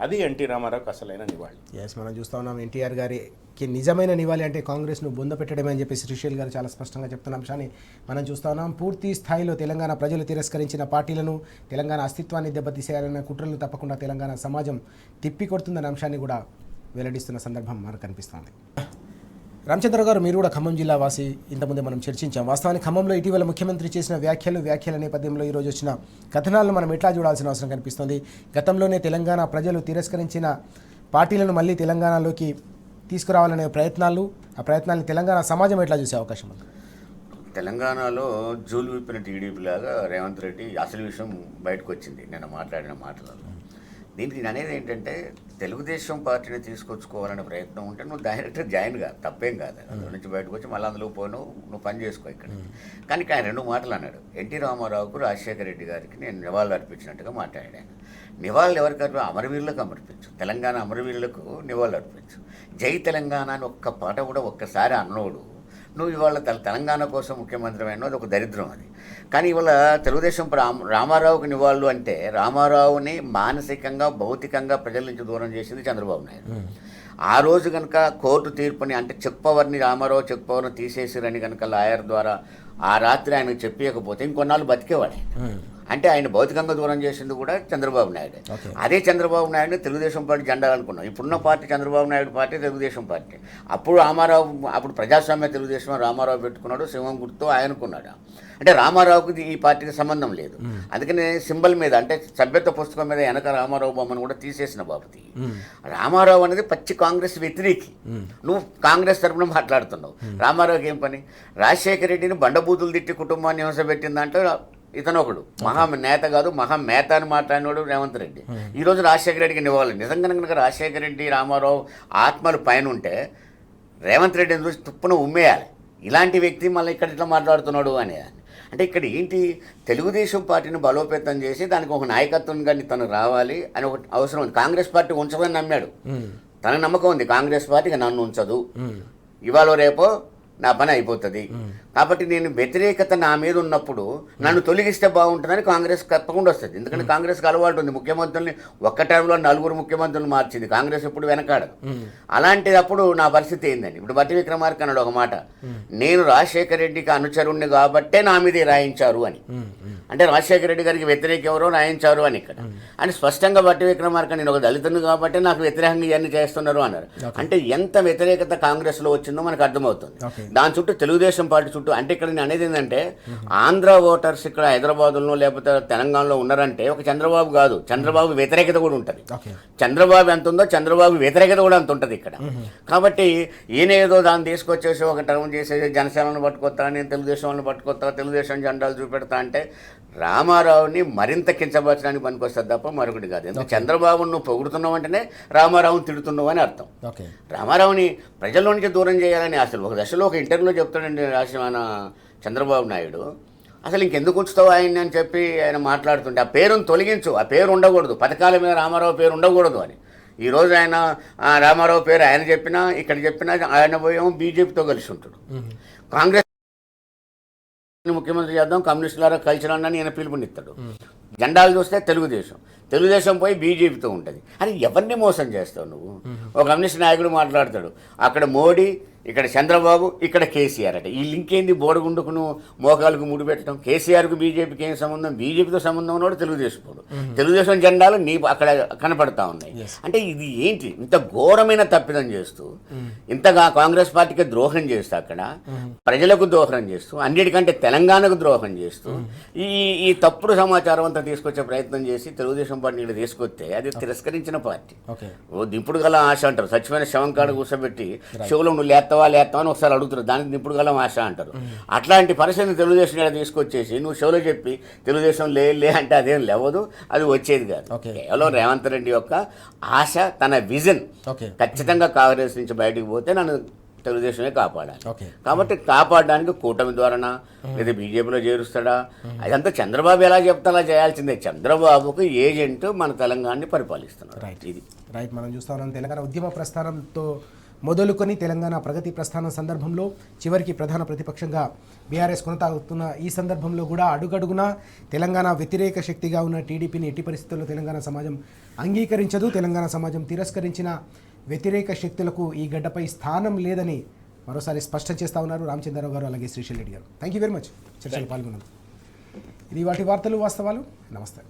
అది ఎన్టీ రామారావుకి అసలైన నివాళి. మనం చూస్తా ఉన్నాం, ఎన్టీఆర్ గారికి నిజమైన నివాళి అంటే కాంగ్రెస్ను బొంద పెట్టడమే అని చెప్పి శ్రీశైల్ గారు చాలా స్పష్టంగా చెప్తున్న అంశాన్ని మనం చూస్తా ఉన్నాం. పూర్తి స్థాయిలో తెలంగాణ ప్రజలు తిరస్కరించిన పార్టీలను, తెలంగాణ అస్తిత్వాన్ని దెబ్బతీసేయాలన్న కుట్రలు తప్పకుండా తెలంగాణ సమాజం తిప్పికొడుతుందన్న అంశాన్ని కూడా వెల్లడిస్తున్న సందర్భం మనకు కనిపిస్తోంది. రామచంద్ర గారు, మీరు కూడా ఖమ్మం జిల్లా వాసి, ఇంతకుముందే మనం చర్చించాం. వాస్తవానికి ఖమ్మంలో ఇటీవల ముఖ్యమంత్రి చేసిన వ్యాఖ్యల నేపథ్యంలో ఈరోజు వచ్చిన కథనాలను మనం ఎట్లా చూడాల్సిన అవసరం కనిపిస్తుంది? గతంలోనే తెలంగాణ ప్రజలు తిరస్కరించిన పార్టీలను మళ్ళీ తెలంగాణలోకి తీసుకురావాలనే ఆ ప్రయత్నాలను తెలంగాణ సమాజం ఎట్లా చూసే అవకాశం ఉంది? తెలంగాణలో జూలు విప్పిన టీడీపీ లాగా రేవంత్ రెడ్డి అసలు విషయం బయటకు వచ్చింది నేను మాట్లాడిన మాటలలో. దీనికి నేను అనేది ఏంటంటే, తెలుగుదేశం పార్టీని తీసుకొచ్చుకోవాలనే ప్రయత్నం ఉంటే నువ్వు డైరెక్ట్గా జాయిన్ గా, తప్పేం కాదు. అందులో నుంచి బయటకు వచ్చి మళ్ళీ అందులో పోను, నువ్వు పని చేసుకో ఇక్కడ. కానీ ఆయన 2 మాటలు అన్నాడు. ఎన్టీ రామారావుకు, రాజశేఖర రెడ్డి గారికి నేను నివాళులు అర్పించినట్టుగా మాట్లాడాను. నివాళులు ఎవరికి అమరవీరులకు అర్పించు, తెలంగాణ అమరవీరులకు నివాళులు అర్పించు. జై తెలంగాణ అని ఒక్క పాట కూడా ఒక్కసారి అన్నోడు నువ్వు ఇవాళ తెలంగాణ కోసం ముఖ్యమంత్రి అయినది ఒక దరిద్రం అది. కానీ ఇవాళ తెలుగుదేశం రామారావుకి నివాళులు అంటే, రామారావుని మానసికంగా భౌతికంగా ప్రజల నుంచి దూరం చేసింది చంద్రబాబు నాయుడు. ఆ రోజు కనుక కోర్టు తీర్పుని, అంటే చెక్ పవర్ని, రామారావు చెక్ పవర్ని తీసేసిరని కనుక లాయర్ ద్వారా ఆ రాత్రి ఆయనకు చెప్పకపోతే ఇంకొన్నాళ్ళు బతికేవాడు. అంటే ఆయన భౌతికంగా దూరం చేసింది కూడా చంద్రబాబు నాయుడు. అదే చంద్రబాబు నాయుడు తెలుగుదేశం పార్టీ జెండా అనుకున్నాం. ఇప్పుడున్న party Chandrababu Naidu party Telugu Desam party. అప్పుడు అప్పుడు ప్రజాస్వామ్య తెలుగుదేశం రామారావు పెట్టుకున్నాడు, సింహం గుర్తు ఆయనకున్నాడు. అంటే రామారావుకి ఈ పార్టీకి సంబంధం లేదు. అందుకని సింబల్ మీద, అంటే సభ్యత్వ పుస్తకం మీద వెనక రామారావు బొమ్మను కూడా తీసేసిన బాబుది. రామారావు అనేది పచ్చి కాంగ్రెస్ వ్యతిరేకి. నువ్వు కాంగ్రెస్ తరఫున మాట్లాడుతున్నావు. రామారావుకి ఏం పని? రాజశేఖర రెడ్డిని బండబూతులు తిట్టి కుటుంబాన్ని హింసపెట్టిందంటే ఇతను ఒకడు మహానేత కాదు, మహామేత అని మాట్లాడినోడు రేవంత్ రెడ్డి. ఈరోజు రాజశేఖర రెడ్డికి నివ్వాలి. నిజంగా కనుక రాజశేఖర రెడ్డి, రామారావు ఆత్మలు పైన ఉంటే రేవంత్ రెడ్డిని చూసి తుప్పున ఉమ్మేయాలి. ఇలాంటి వ్యక్తి మళ్ళీ ఇక్కడ ఇట్లా మాట్లాడుతున్నాడు అని. అంటే ఇక్కడ ఏంటి, తెలుగుదేశం పార్టీని బలోపేతం చేసి దానికి ఒక నాయకత్వం కానీ తను రావాలి అని ఒక అవసరం ఉంది. కాంగ్రెస్ పార్టీ ఉంచదని నమ్మాడు తనకు నమ్మకం ఉంది కాంగ్రెస్ పార్టీకి నన్ను ఉంచదు, ఇవాళ రేపో నా పని అయిపోతుంది, కాబట్టి నేను వ్యతిరేకత నా మీద ఉన్నప్పుడు నన్ను తొలగిస్తే బాగుంటుందని కాంగ్రెస్ తప్పకుండా వస్తుంది. ఎందుకంటే కాంగ్రెస్కి అలవాటు ఉంది, ముఖ్యమంత్రుల్ని ఒక్క టైంలో 4 ముఖ్యమంత్రులు మార్చింది, కాంగ్రెస్ ఎప్పుడు వెనకాడదు. అలాంటిదప్పుడు నా పరిస్థితి ఏందండి? ఇప్పుడు బట్టి విక్రమార్క అన్నాడు ఒక మాట, నేను రాజశేఖర రెడ్డికి అనుచరుణ్ణి కాబట్టే నా మీద రాయించారు అని. అంటే రాజశేఖర రెడ్డి గారికి వ్యతిరేక ఎవరో రాయించారు అని ఇక్కడ అని స్పష్టంగా బట్టి విక్రమార్క నేను ఒక దళితుని కాబట్టి నాకు వ్యతిరేకంగా ఇవన్నీ చేస్తున్నారు అన్నారు. అంటే ఎంత వ్యతిరేకత కాంగ్రెస్లో వచ్చిందో మనకు అర్థమవుతుంది. దాని చుట్టూ తెలుగుదేశం పార్టీ చుట్టూ, అంటే ఇక్కడ నేను అనేది ఏంటంటే ఆంధ్ర ఓటర్స్ ఇక్కడ హైదరాబాద్లో లేకపోతే తెలంగాణలో ఉన్నారంటే ఒక చంద్రబాబు కాదు, చంద్రబాబు వ్యతిరేకత కూడా ఉంటుంది. చంద్రబాబు ఎంత ఉందో చంద్రబాబు వ్యతిరేకత కూడా అంత ఉంటుంది ఇక్కడ. కాబట్టి ఈయన ఏదో దాన్ని తీసుకొచ్చేసి ఒక టర్మ్ చేసేసి జనసేనను పట్టుకొస్తా, నేను తెలుగుదేశం వాళ్ళని పట్టుకొస్తా, తెలుగుదేశం జెండాలు చూపెడతా అంటే రామారావుని మరింత కించపరచడానికి పనికొస్తుంది తప్ప మరొకటి కాదు. ఎందుకంటే చంద్రబాబును నువ్వు పొగుడుతున్నావు అంటేనే రామారావుని తిడుతున్నావు అని అర్థం. రామారావుని ప్రజల్లోనికి దూరం చేయాలని అసలు ఒక దశలో ఒక ఇంటర్వ్యూలో చెప్తాడండి మన చంద్రబాబు నాయుడు, అసలు ఇంకెందుకు ఉంచుతావు ఆయన్ని అని చెప్పి ఆయన మాట్లాడుతుంటే ఆ పేరును తొలగించు, ఆ పేరు ఉండకూడదు, పథకాల మీద రామారావు పేరు ఉండకూడదు అని. ఈరోజు ఆయన రామారావు పేరు ఆయన చెప్పినా ఇక్కడ చెప్పినా ఆయన పోయేమో బీజేపీతో కలిసి ఉంటాడు. కాంగ్రెస్ ముఖ్యమంత్రి చేద్దాం, కమ్యూనిస్టులారా కలిసి రండి ఈయన పిలుపునిస్తాడు. జెండాలు చూస్తే తెలుగుదేశం పోయి బీజేపీతో ఉంటుంది. అని ఎవరిని మోసం చేస్తావు నువ్వు? ఒక కమ్యూనిస్ట్ నాయకుడు మాట్లాడతాడు, అక్కడ మోడీ, ఇక్కడ చంద్రబాబు, ఇక్కడ కేసీఆర్ అంటే ఈ లింక్ ఏంది? బోడగుండుకు నువ్వు మోకాలకు ముడి పెట్టడం. కేసీఆర్కు బీజేపీకి ఏం సంబంధం? బీజేపీతో సంబంధం ఉన్నాడు తెలుగుదేశం పోడు. తెలుగుదేశం జెండాలు నీ అక్కడ కనపడతా ఉన్నాయి. అంటే ఇది ఏంటి? ఇంత ఘోరమైన తప్పిదం చేస్తూ, ఇంతగా కాంగ్రెస్ పార్టీకి ద్రోహం చేస్తూ, అక్కడ ప్రజలకు ద్రోహం చేస్తూ, అన్నిటికంటే తెలంగాణకు ద్రోహం చేస్తూ ఈ తప్పుడు సమాచారం అంతా తీసుకొచ్చే ప్రయత్నం చేసి తెలుగుదేశం పార్టీ ఇక్కడ తీసుకొస్తే అది తిరస్కరించిన పార్టీ. దింపుడు గల ఆశ అంటారు, సత్యమైన శవం కాడ కూర్చోబెట్టి శివులు నువ్వు లేస్తావా అని ఒకసారి అడుగుతారు, దానికి దింపుడు గల ఆశ అంటారు. అట్లాంటి పరిస్థితిని తెలుగుదేశం ఇక్కడ తీసుకొచ్చేసి నువ్వు షోలో చెప్పి తెలుగుదేశం లే అంటే అదేం లేవదు, అది వచ్చేది కాదు. కేవలం రేవంత్ రెడ్డి యొక్క ఆశ, తన విజన్ ఖచ్చితంగా కాంగ్రెస్ నుంచి బయటకు పోతే నన్ను తెలుగుదేశమే కాపాడాలి. కాబట్టి కాపాడడానికి కూటమి ద్వారానా లేదా బీజేపీలో చేరుస్తాడా? అదంతా చంద్రబాబు ఎలా చెప్తా అలా చేయాల్సిందే. చంద్రబాబుకు ఏజెంట్ మన తెలంగాణని పరిపాలిస్తున్నారు. ఇది రైట్. మనం చూస్తా ఉన్నాం తెలంగాణ ఉద్యమ ప్రస్థానంతో మొదలుకొని తెలంగాణ ప్రగతి ప్రస్థానం సందర్భంలో చివరికి ప్రధాన ప్రతిపక్షంగా బీఆర్ఎస్ కొనసాగుతున్న ఈ సందర్భంలో కూడా అడుగడుగునా తెలంగాణ వ్యతిరేక శక్తిగా ఉన్న టీడీపీని ఎట్టి పరిస్థితుల్లో తెలంగాణ సమాజం అంగీకరించదు. తెలంగాణ సమాజం తిరస్కరించిన వ్యతిరేక శక్తులకు ఈ గడ్డపై స్థానం లేదని మరోసారి స్పష్టం చేస్తూ ఉన్నారు రామచంద్రరావు గారు, అలాగే శ్రీశైల్ రెడ్డి గారు. థ్యాంక్ యూ వెరీ మచ్ చర్చలో పాల్గొన్నారు. ఇది వాటి వార్తలు వాస్తవాలు. నమస్తే.